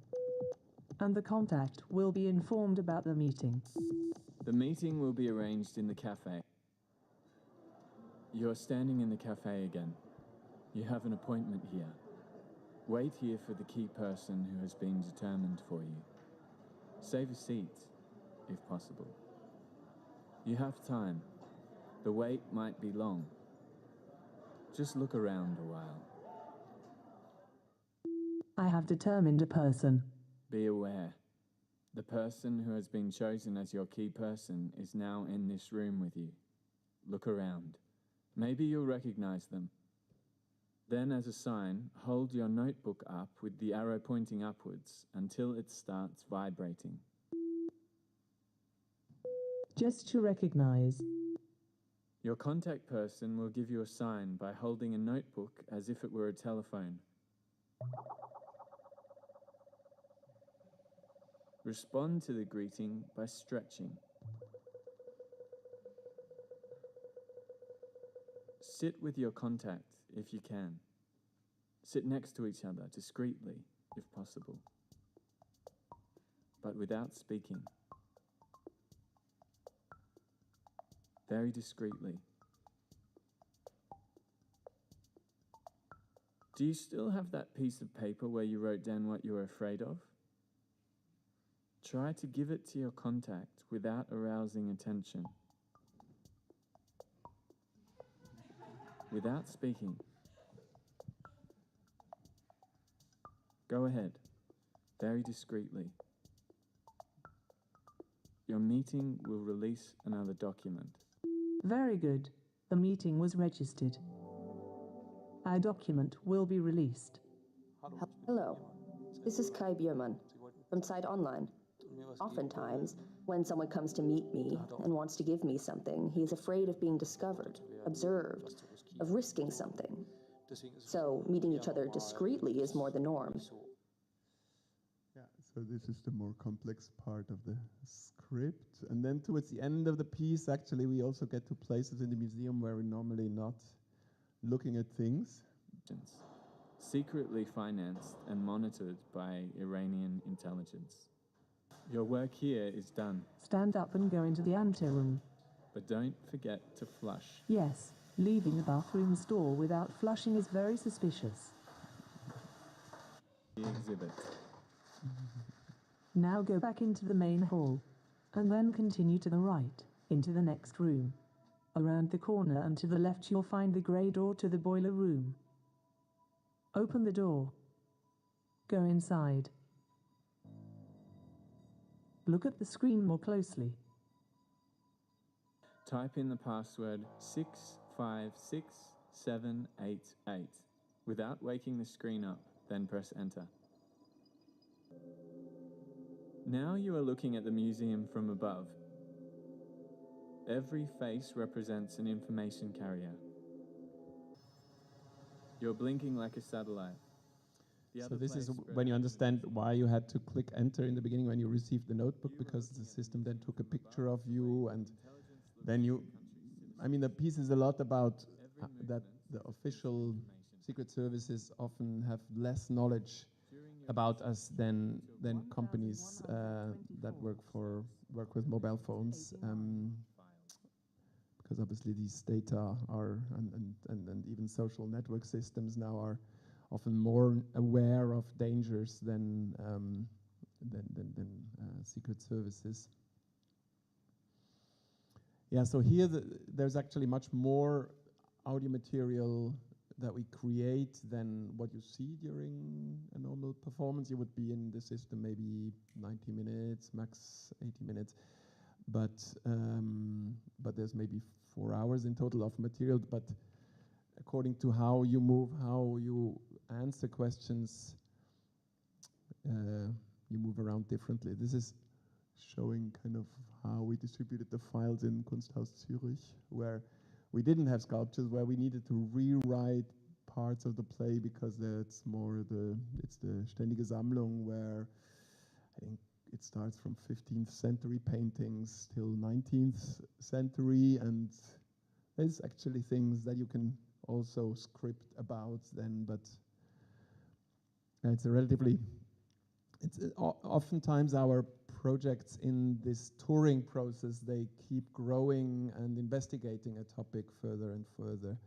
and the contact will be informed about the meeting. The meeting will be arranged in the cafe. You're standing in the cafe again. You have an appointment here. Wait here for the key person who has been determined for you. Save a seat, if possible. You have time. The wait might be long. Just look around a while. I have determined a person. Be aware. The person who has been chosen as your key person is now in this room with you. Look around. Maybe you'll recognize them. Then, as a sign, hold your notebook up with the arrow pointing upwards until it starts vibrating. Just to recognize. Your contact person will give you a sign by holding a notebook as if it were a telephone. Respond to the greeting by stretching. Sit with your contact if you can. Sit next to each other discreetly, if possible, but without speaking. Very discreetly. Do you still have that piece of paper where you wrote down what you were afraid of? Try to give it to your contact without arousing attention. Without speaking. Go ahead, very discreetly. Your meeting will release another document. Very good. The meeting was registered. Our document will be released. Hello, this is Kai Biermann from Zeit Online. Oftentimes, when someone comes to meet me and wants to give me something, he is afraid of being discovered, observed, of risking something. So, meeting each other discreetly is more the norm. Yeah, so this is the more complex part of the script. And then towards the end of the piece, actually, we also get to places in the museum where we're normally not looking at things. Secretly financed and monitored by Iranian intelligence. Your work here is done, Stand up and go into the anteroom. but don't forget to flush. Yes, leaving the bathroom's door without flushing is very suspicious. The exhibit. Now go back into the main hall, and then continue to the right, into the next room. Around the corner and to the left you'll find the grey door to the boiler room. Open the door. Go inside. Look at the screen more closely. Type in the password 656788 without waking the screen up, then press enter. Now you are looking at the museum from above. Every face represents an information carrier. You're blinking like a satellite. So this is when you understand why you had to click enter in the beginning when you received the notebook, because the system then took a picture of you, and then you, I mean, the piece is a lot about that the official secret services often have less knowledge about us than companies that work with mobile phones, because obviously these data are and even social network systems now are often more aware of dangers than secret services. Yeah, so here there's actually much more audio material that we create than what you see during a normal performance. You would be in the system maybe 90 minutes, max 80 minutes, but there's maybe 4 hours in total of material. But according to how you move, how you answer questions, you move around differently. This is showing kind of how we distributed the files in Kunsthaus Zürich, where we didn't have sculptures, where we needed to rewrite parts of the play because it's the Ständige Sammlung, where I think it starts from 15th century paintings till 19th century, and there's actually things that you can also script about then, but it's a relatively, oftentimes our projects in this touring process, they keep growing and investigating a topic further and further,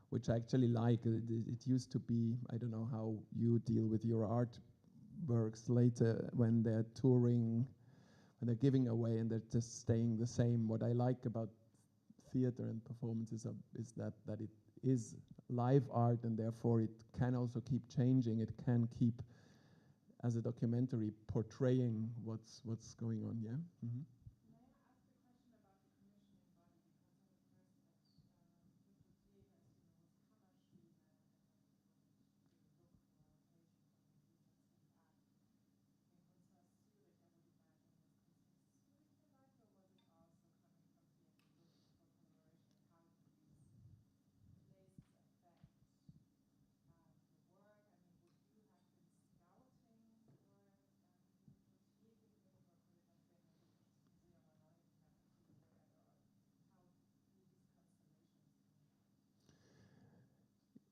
which I actually like. It used to be, I don't know how you deal with your artworks later when they're touring, when they're giving away and they're just staying the same. What I like about theater and performances is that it is live art, and therefore it can also keep changing. It can keep, as a documentary, portraying what's going on. Yeah. Mm-hmm.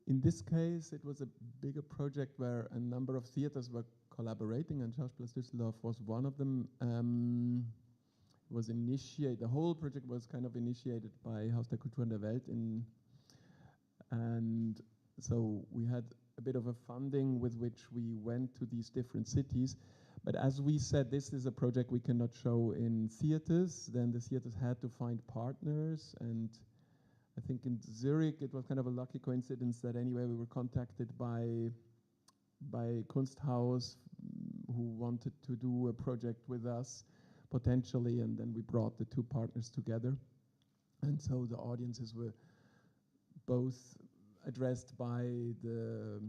In this case, it was a bigger project where a number of theaters were collaborating, and Schauspielhaus Düsseldorf was one of them. The whole project was kind of initiated by Haus der Kultur und der Welt, and so we had a bit of a funding with which we went to these different cities. But as we said, this is a project we cannot show in theaters. Then the theaters had to find partners, and I think in Zurich it was kind of a lucky coincidence that anyway we were contacted by Kunsthaus, who wanted to do a project with us potentially, and then we brought the two partners together, and so the audiences were both addressed by the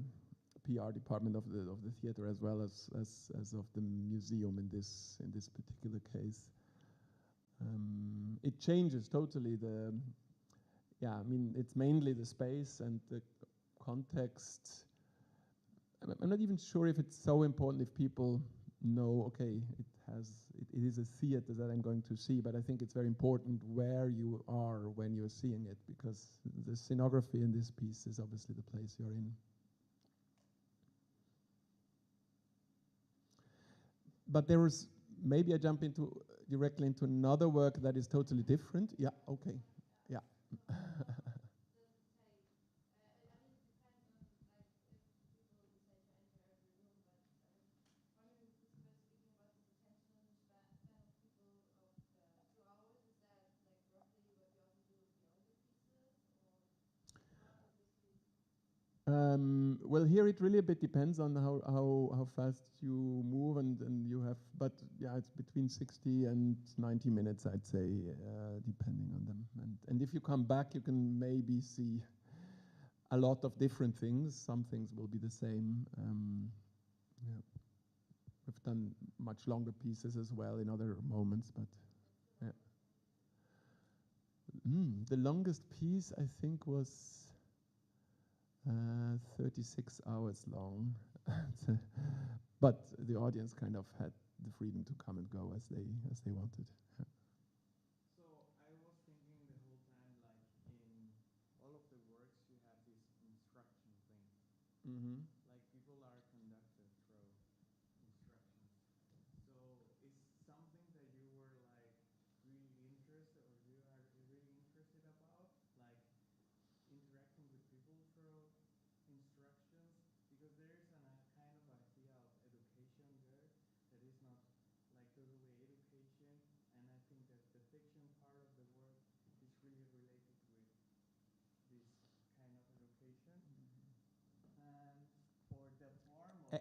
PR department of the theater as well as of the museum in this particular case. It changes totally I mean, it's mainly the space and the context. I'm not even sure if it's so important if people know, okay, it is a theater that I'm going to see, but I think it's very important where you are when you're seeing it, because the scenography in this piece is obviously the place you're in. But there was maybe I jump directly into another work that is totally different. Yeah, okay. Yeah. Well, here it really a bit depends on how fast you move and you have, but yeah, it's between 60 and 90 minutes, I'd say, depending on them. And if you come back, you can maybe see a lot of different things. Some things will be the same. Yeah. We've done much longer pieces as well in other moments, but yeah. The longest piece, I think, was 36 hours long, but the audience kind of had the freedom to come and go as they wanted. Yeah. So I was thinking the whole time, like in all of the works, you have this instruction thing. Mm-hmm. Like people are conducted through instructions. So is something that you were like really interested, or you are really interested about, like interacting with people through instructions, because there is a kind of idea of education there that is not like totally education, and I think that the fiction part of the work is really related with this kind of education. And for the form of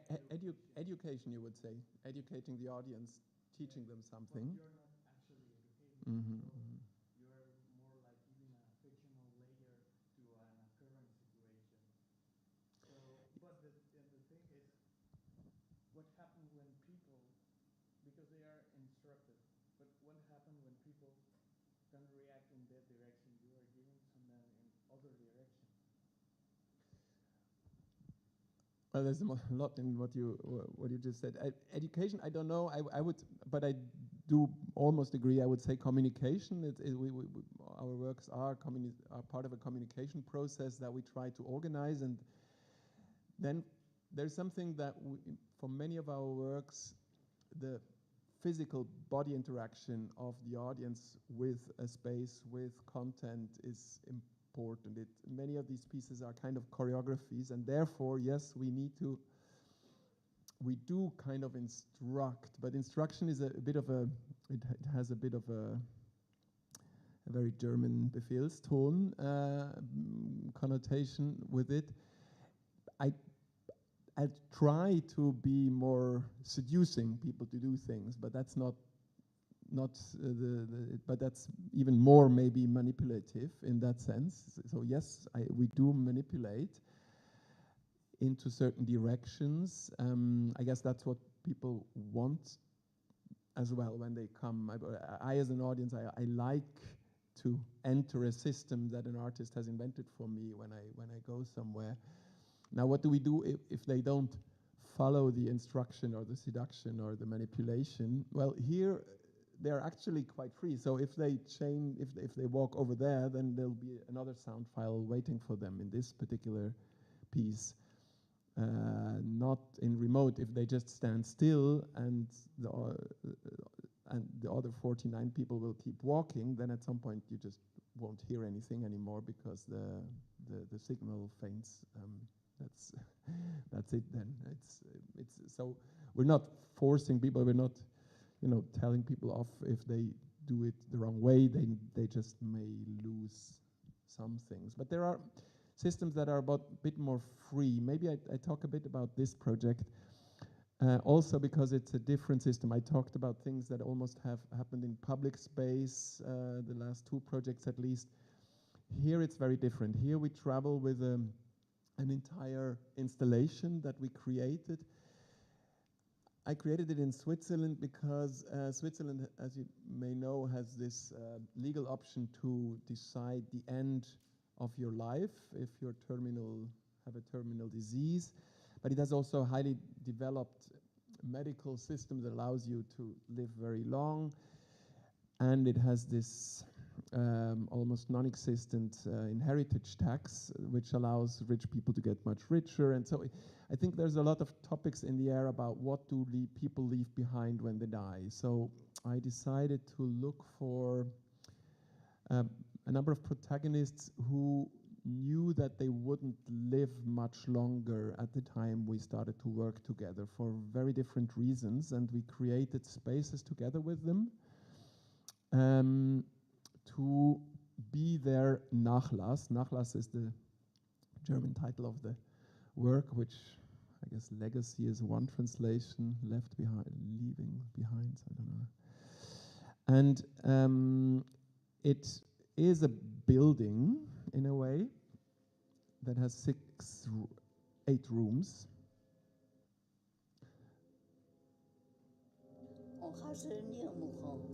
education, you would say, educating the audience, teaching them something. But you're not actually educating them, so you're more like giving a fictional layer to an occurrent situation. So, but the thing is, what happens when people, because they are instructed, but what happens when people don't react in that direction you are giving to them in other direction? Well, there's a lot in what you just said. Education, I don't know. I would, but I do almost agree. I would say communication. Our works are part of a communication process that we try to organize, and then there's something that for many of our works, the physical body interaction of the audience with a space, with content is important. Many of these pieces are kind of choreographies, and therefore, yes, we do kind of instruct, but instruction is it has a bit of a very German Befehlston connotation with it. I try to be more seducing people to do things, but that's not but that's even more maybe manipulative in that sense. So yes, we do manipulate into certain directions. I guess that's what people want as well when they come. I as an audience, I like to enter a system that an artist has invented for me when I go somewhere. Now, what do we do if they don't follow the instruction or the seduction or the manipulation? Well, here they're actually quite free. So if they walk over there, then there'll be another sound file waiting for them in this particular piece. Not in remote. If they just stand still and the other 49 people will keep walking, then at some point you just won't hear anything anymore because the signal faints. That's it then. It's so we're not forcing people. We're not, telling people off if they do it the wrong way. They just may lose some things. But there are systems that are a bit more free. Maybe I talk a bit about this project. Also because it's a different system. I talked about things that almost have happened in public space, the last two projects at least. Here it's very different. Here we travel with an entire installation that we created. I created it in Switzerland because Switzerland, as you may know, has this legal option to decide the end of your life if you have a terminal disease. But it has also a highly developed medical system that allows you to live very long. And it has this almost non-existent inheritance tax, which allows rich people to get much richer. And so I think there's a lot of topics in the air about what do people leave behind when they die. So I decided to look for a number of protagonists who knew that they wouldn't live much longer at the time we started to work together for very different reasons, and we created spaces together with them to be their Nachlass. Nachlass is the German title of the work, which I guess legacy is one translation, left behind, leaving behind, I don't know. And it is a building, in a way, that has 8 rooms.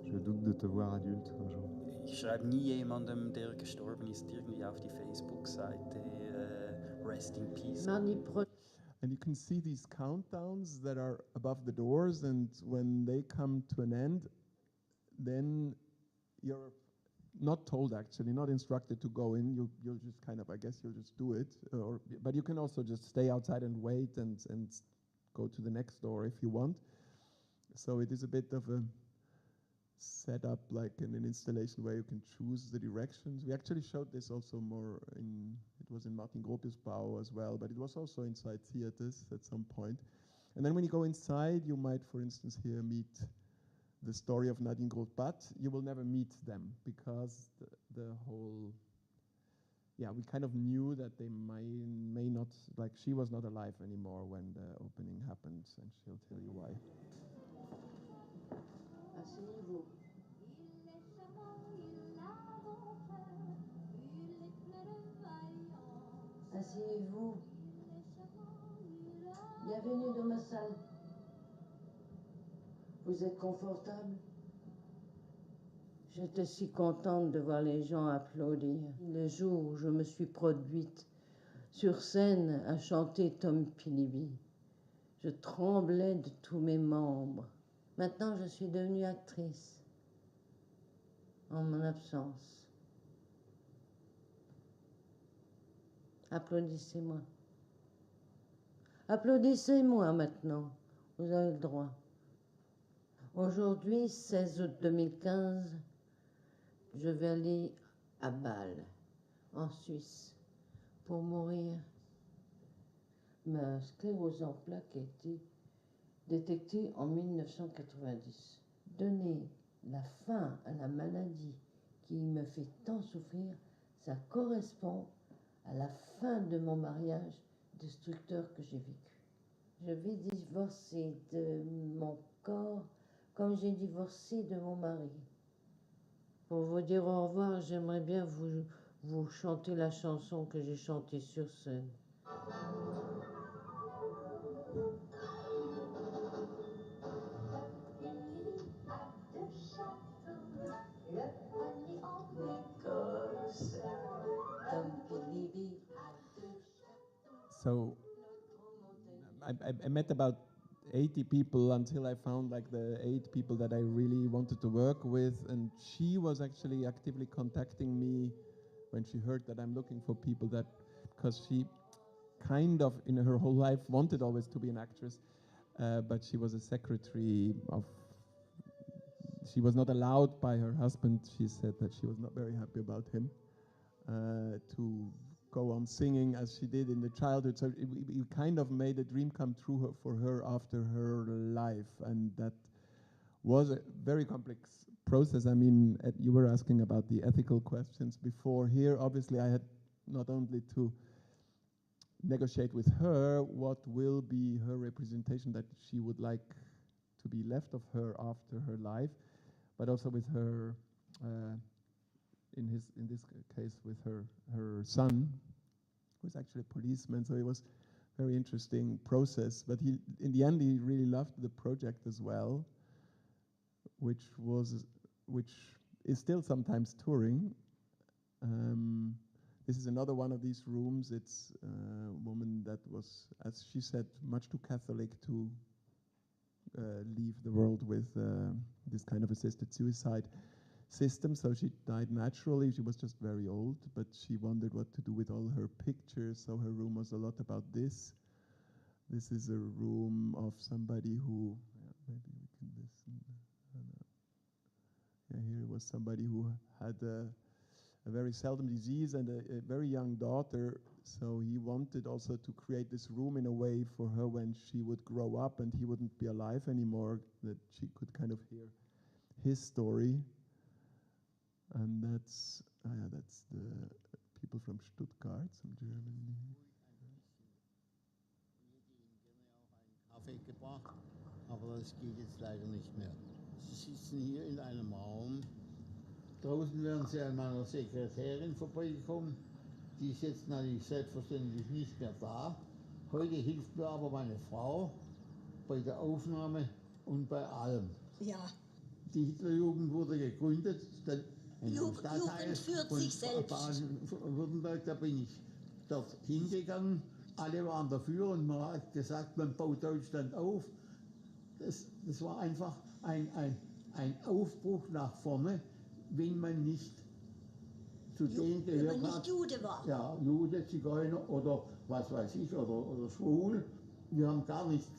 Je doute de te voir adulte un jour. Ich schreibe nie jemandem, der gestorben ist, irgendwie auf die Facebook-Seite Rest in Peace. And you can see these countdowns that are above the doors, and when they come to an end, then you're not told, actually, not instructed to go in. You'll just kind of, I guess, you'll just do it. But you can also just stay outside and wait and go to the next door if you want. So it is a bit of a setup, like in an installation where you can choose the directions. We actually showed this also more it was in Martin Gropius Bau as well, but it was also inside theaters at some point. And then when you go inside, you might, for instance, here meet the story of Nadine Groth, but you will never meet them because the whole, we kind of knew that they may not, like she was not alive anymore when the opening happened, and she'll tell you why. Asseyez-vous. Asseyez-vous. Bienvenue dans ma salle. Vous êtes confortable? J'étais si contente de voir les gens applaudir. Le jour où je me suis produite sur scène à chanter Tom Pilibi, je tremblais de tous mes membres. Maintenant, je suis devenue actrice, en mon absence. Applaudissez-moi. Applaudissez-moi maintenant. Vous avez le droit. Aujourd'hui, 16 août 2015, je vais aller à Bâle, en Suisse, pour mourir. Ma sclérose en plaques a été détectée en 1990. Donner la fin à la maladie qui me fait tant souffrir, ça correspond à la fin de mon mariage destructeur que j'ai vécu. Je vais divorcer de mon corps comme j'ai divorcé de mon mari. Pour vous dire au revoir, j'aimerais bien vous chanter la chanson que j'ai chantée sur scène. So I met about 80 people until I found like the 8 people that I really wanted to work with, and she was actually actively contacting me when she heard that I'm looking for people, that because she kind of in her whole life wanted always to be an actress, but she was a secretary of, she was not allowed by her husband, she said that she was not very happy about him, to go on singing as she did in the childhood. So it kind of made a dream come true for her after her life, and that was a very complex process. I mean, you were asking about the ethical questions before. Here, obviously, I had not only to negotiate with her what will be her representation that she would like to be left of her after her life, but also with her, in this case, with her son, who's actually a policeman. So it was a very interesting process. But in the end, he really loved the project as well, which is still sometimes touring. This is another one of these rooms. It's a woman that was, as she said, much too Catholic to leave the world with this kind of assisted suicide. system, so she died naturally. She was just very old, but she wondered what to do with all her pictures, so her room was a lot about this. This is a room of somebody who, maybe we can listen. Yeah, here was somebody who had a very seldom disease and a very young daughter, so he wanted also to create this room in a way for her when she would grow up and he wouldn't be alive anymore, that she could kind of hear his story. And that's the people from Stuttgart, from Germany. Kaffee gebracht, aber das geht jetzt leider nicht mehr. Sie sitzen hier in einem Raum. Draußen wären Sie an meiner Sekretärin vorbeigekommen. Die ist jetzt natürlich selbstverständlich nicht mehr da. Heute hilft mir aber meine Frau bei der Aufnahme und bei allem. Ja. Die Hitlerjugend wurde gegründet. Jugend führt sich selbst. Baden-Württemberg, da bin ich dort hingegangen. Alle waren dafür und man hat gesagt, man baut Deutschland auf. Das war einfach ein Aufbruch nach vorne, wenn man nicht zu denen gehört hat. Wenn man nicht Jude war. Ja, Jude, Zigeuner oder was weiß ich, oder schwul. Wir haben gar nicht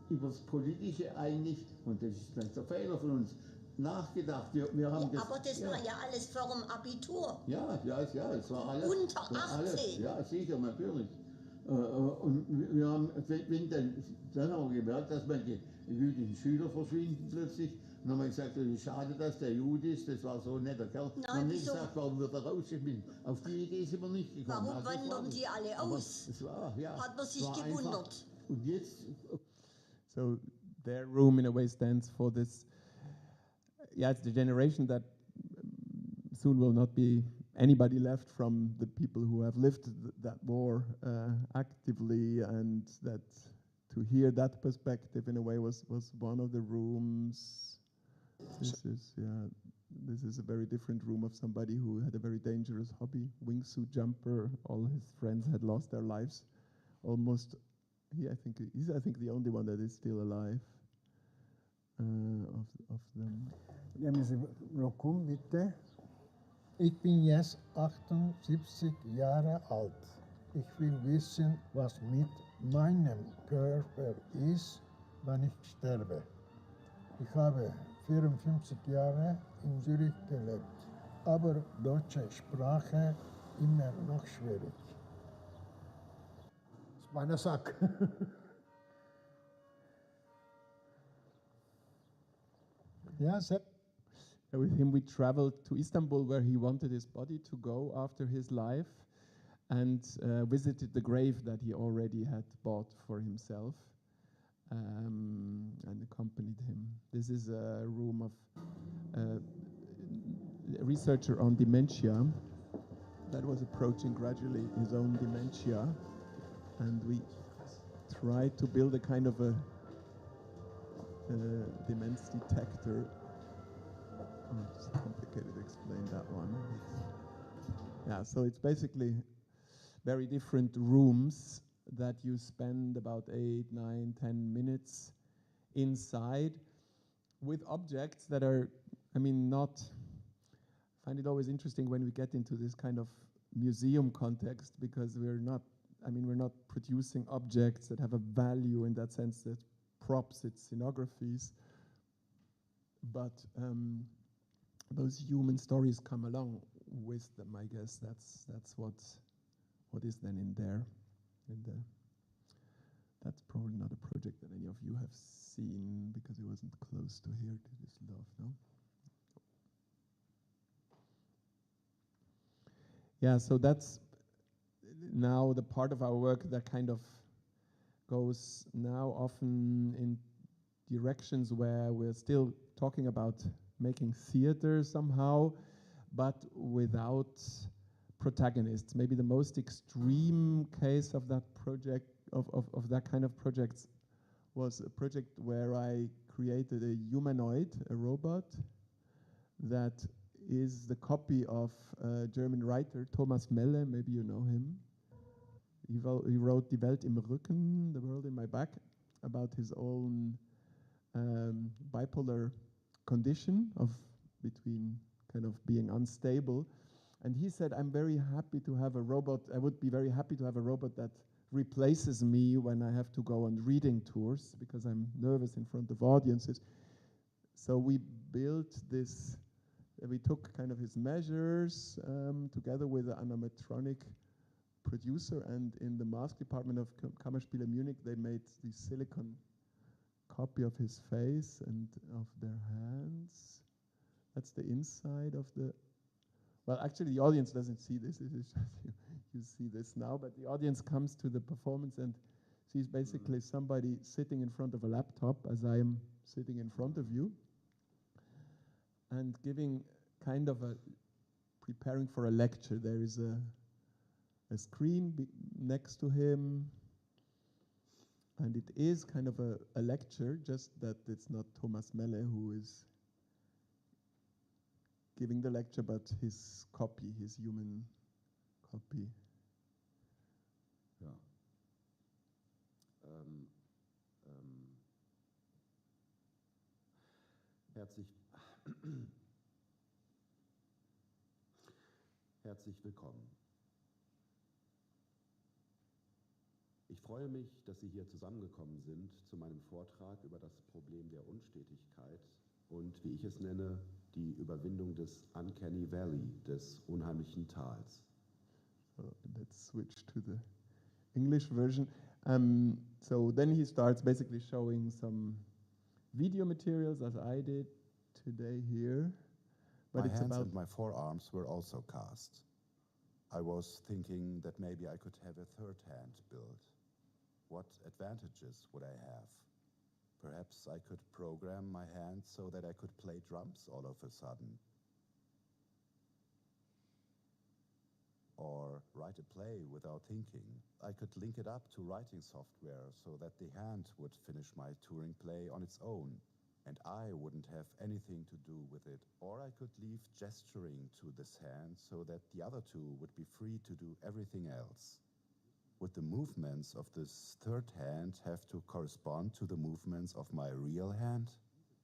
über das Politische eigentlich, und das ist dann der Fehler von uns, nachgedacht. Wir haben aber das war ja alles vor dem Abitur. Ja, es war alles. Unter 18. Alles, ja, sicher, natürlich. Und wir haben, dann haben wir gemerkt, dass manche jüdischen Schüler verschwinden plötzlich. Und dann haben wir gesagt, es ist schade, dass der Jude ist, das war so ein netter Kerl. Nein, dann haben wir wieso? gesagt, warum wird er rausgeschmissen? Auf die Idee sind wir nicht gekommen. Warum wandern die alle aus? Das war, ja, hat man sich gewundert. Und jetzt... So their room in a way stands for this, it's the generation that soon will not be anybody left from the people who have lived that war actively, and that to hear that perspective in a way was one of the rooms. This is a very different room of somebody who had a very dangerous hobby, wingsuit jumper. All his friends had lost their lives, almost. I think the only one that is still alive of them. Nehmen Sie Rokum, bitte. Ich bin jetzt 78 Jahre alt. Ich will wissen, was mit meinem Körper ist, wenn ich sterbe. Ich habe 54 Jahre in Zürich gelebt, aber deutsche Sprache immer noch schwierig. Das ist mein Sack. With him, we traveled to Istanbul, where he wanted his body to go after his life, and visited the grave that he already had bought for himself, and accompanied him. This is a room of a researcher on dementia that was approaching gradually his own dementia, and we tried to build a kind of a dementia detector. It's complicated to explain that one. So it's basically very different rooms that you spend about 8, 9, 10 minutes inside with objects that are, not. I find it always interesting when we get into this kind of museum context, because we're not producing objects that have a value in that sense, that props, it's scenographies, but those human stories come along with them. I guess that's what is then in there. And that's probably not a project that any of you have seen, because it wasn't close to here, to this love, no? Yeah, so that's now the part of our work that kind of goes now often in directions where we're still talking about making theater somehow, but without protagonists. Maybe the most extreme case of that project, of that kind of projects, was a project where I created a humanoid, a robot, that is the copy of a German writer, Thomas Melle, maybe you know him. He wrote Die Welt im Rücken, The World in My Back, about his own bipolar condition of between kind of being unstable. And he said, I'm very happy to have a robot. I would be very happy to have a robot that replaces me when I have to go on reading tours, because I'm nervous in front of audiences. So we built this, we took kind of his measures together with an animatronic producer, and in the mask department of Kammerspiele Munich, they made the silicon copy of his face and of their hands. That's the inside of the, well, actually the audience doesn't see this, it is just you see this now, but the audience comes to the performance and sees basically somebody sitting in front of a laptop as I am sitting in front of you, and giving kind of a, preparing for a lecture. There is a screen next to him, and it is kind of a lecture, just that it's not Thomas Melle who is giving the lecture, but his copy, his human copy. Ja. Herzlich willkommen. Ich freue mich, dass Sie hier zusammengekommen sind zu meinem Vortrag über das Problem der Unstetigkeit und, wie ich es nenne, die Überwindung des Uncanny Valley, des unheimlichen Tals. So let's switch to the English version. So then he starts basically showing some video materials, as I did today here. But My it's hands about and my forearms were also cast. I was thinking that maybe I could have a third hand built. What advantages would I have? Perhaps I could program my hands so that I could play drums all of a sudden. Or write a play without thinking. I could link it up to writing software so that the hand would finish my touring play on its own, and I wouldn't have anything to do with it. Or I could leave gesturing to this hand so that the other two would be free to do everything else. Would the movements of this third hand have to correspond to the movements of my real hand?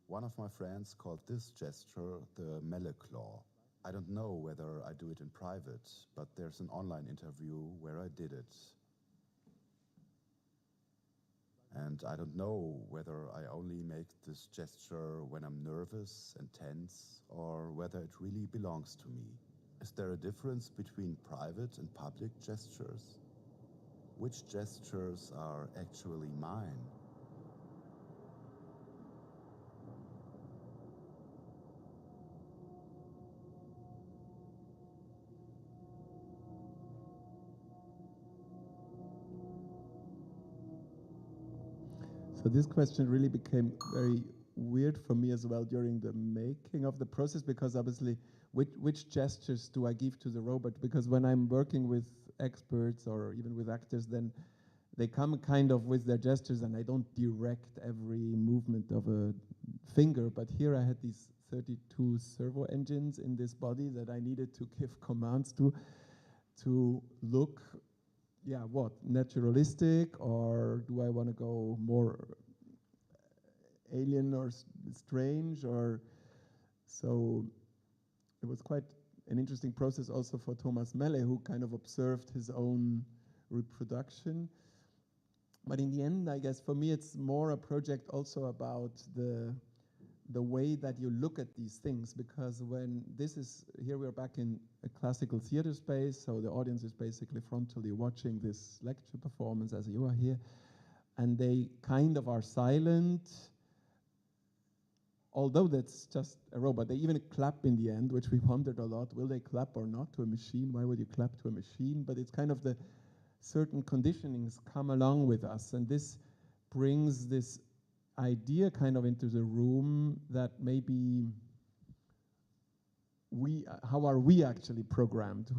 One of my friends called this gesture the Melle claw. I don't know whether I do it in private, but there's an online interview where I did it. And I don't know whether I only make this gesture when I'm nervous and tense, or whether it really belongs to me. Is there a difference between private and public gestures? Which gestures are actually mine? So this question really became very weird for me as well during the making of the process, because obviously which gestures do I give to the robot? Because when I'm working with experts or even with actors, then they come kind of with their gestures and I don't direct every movement of a finger. But here I had these 32 servo engines in this body that I needed to give commands to look, yeah, what, naturalistic, or do I want to go more alien or strange? Or so it was quite an interesting process also for Thomas Melle, who kind of observed his own reproduction. But in the end, I guess for me, it's more a project also about the way that you look at these things, because when this is, here we're back in a classical theater space, so the audience is basically frontally watching this lecture performance as you are here, and they kind of are silent, although that's just a robot. They even clap in the end, which we wondered a lot. Will they clap or not to a machine? Why would you clap to a machine? But it's kind of the certain conditionings come along with us, and this brings this idea kind of into the room that maybe how are we actually programmed?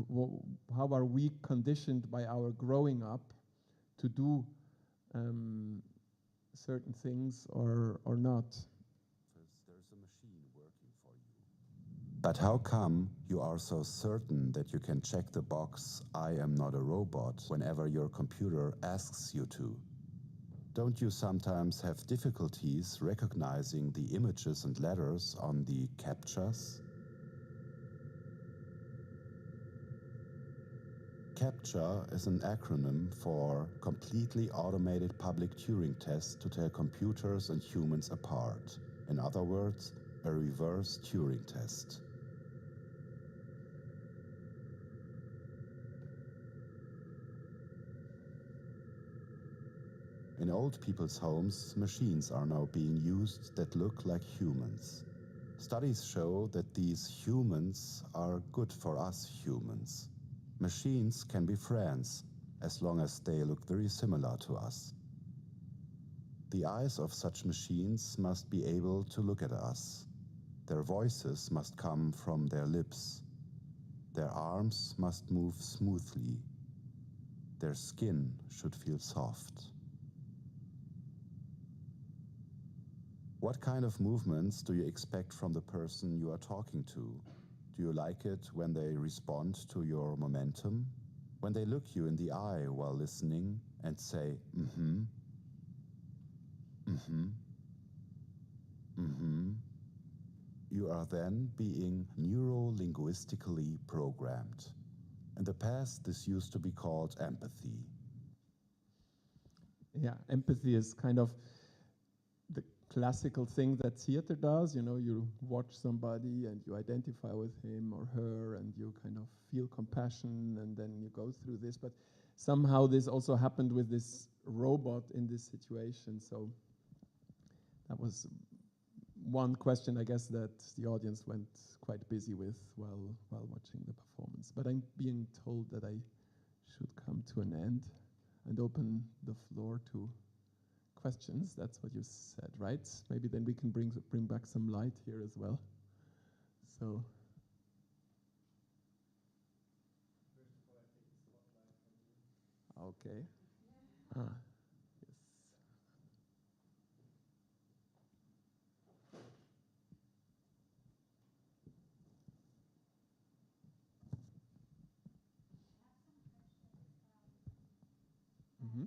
How are we conditioned by our growing up to do certain things or not? There's a machine working for you. But how come you are so certain that you can check the box, I am not a robot, whenever your computer asks you to? Don't you sometimes have difficulties recognizing the images and letters on the CAPTCHAs? CAPTCHA is an acronym for Completely Automated Public Turing Test to tell computers and humans apart. In other words, a reverse Turing test. In old people's homes, machines are now being used that look like humans. Studies show that these humans are good for us humans. Machines can be friends, as long as they look very similar to us. The eyes of such machines must be able to look at us. Their voices must come from their lips. Their arms must move smoothly. Their skin should feel soft. What kind of movements do you expect from the person you are talking to? Do you like it when they respond to your momentum? When they look you in the eye while listening and say, mm-hmm, mm-hmm, mm-hmm? You are then being neuro-linguistically programmed. In the past, this used to be called empathy. Yeah, empathy is kind of the classical thing that theater does. You know, you watch somebody and you identify with him or her and you kind of feel compassion and then you go through this. But somehow this also happened with this robot in this situation. So that was one question, I guess, that the audience went quite busy with while watching the performance. But I'm being told that I should come to an end and open the floor to questions. That's what you said, right? Maybe then we can bring back some light here as well. So. Okay. Ah, yes. Mm-hmm.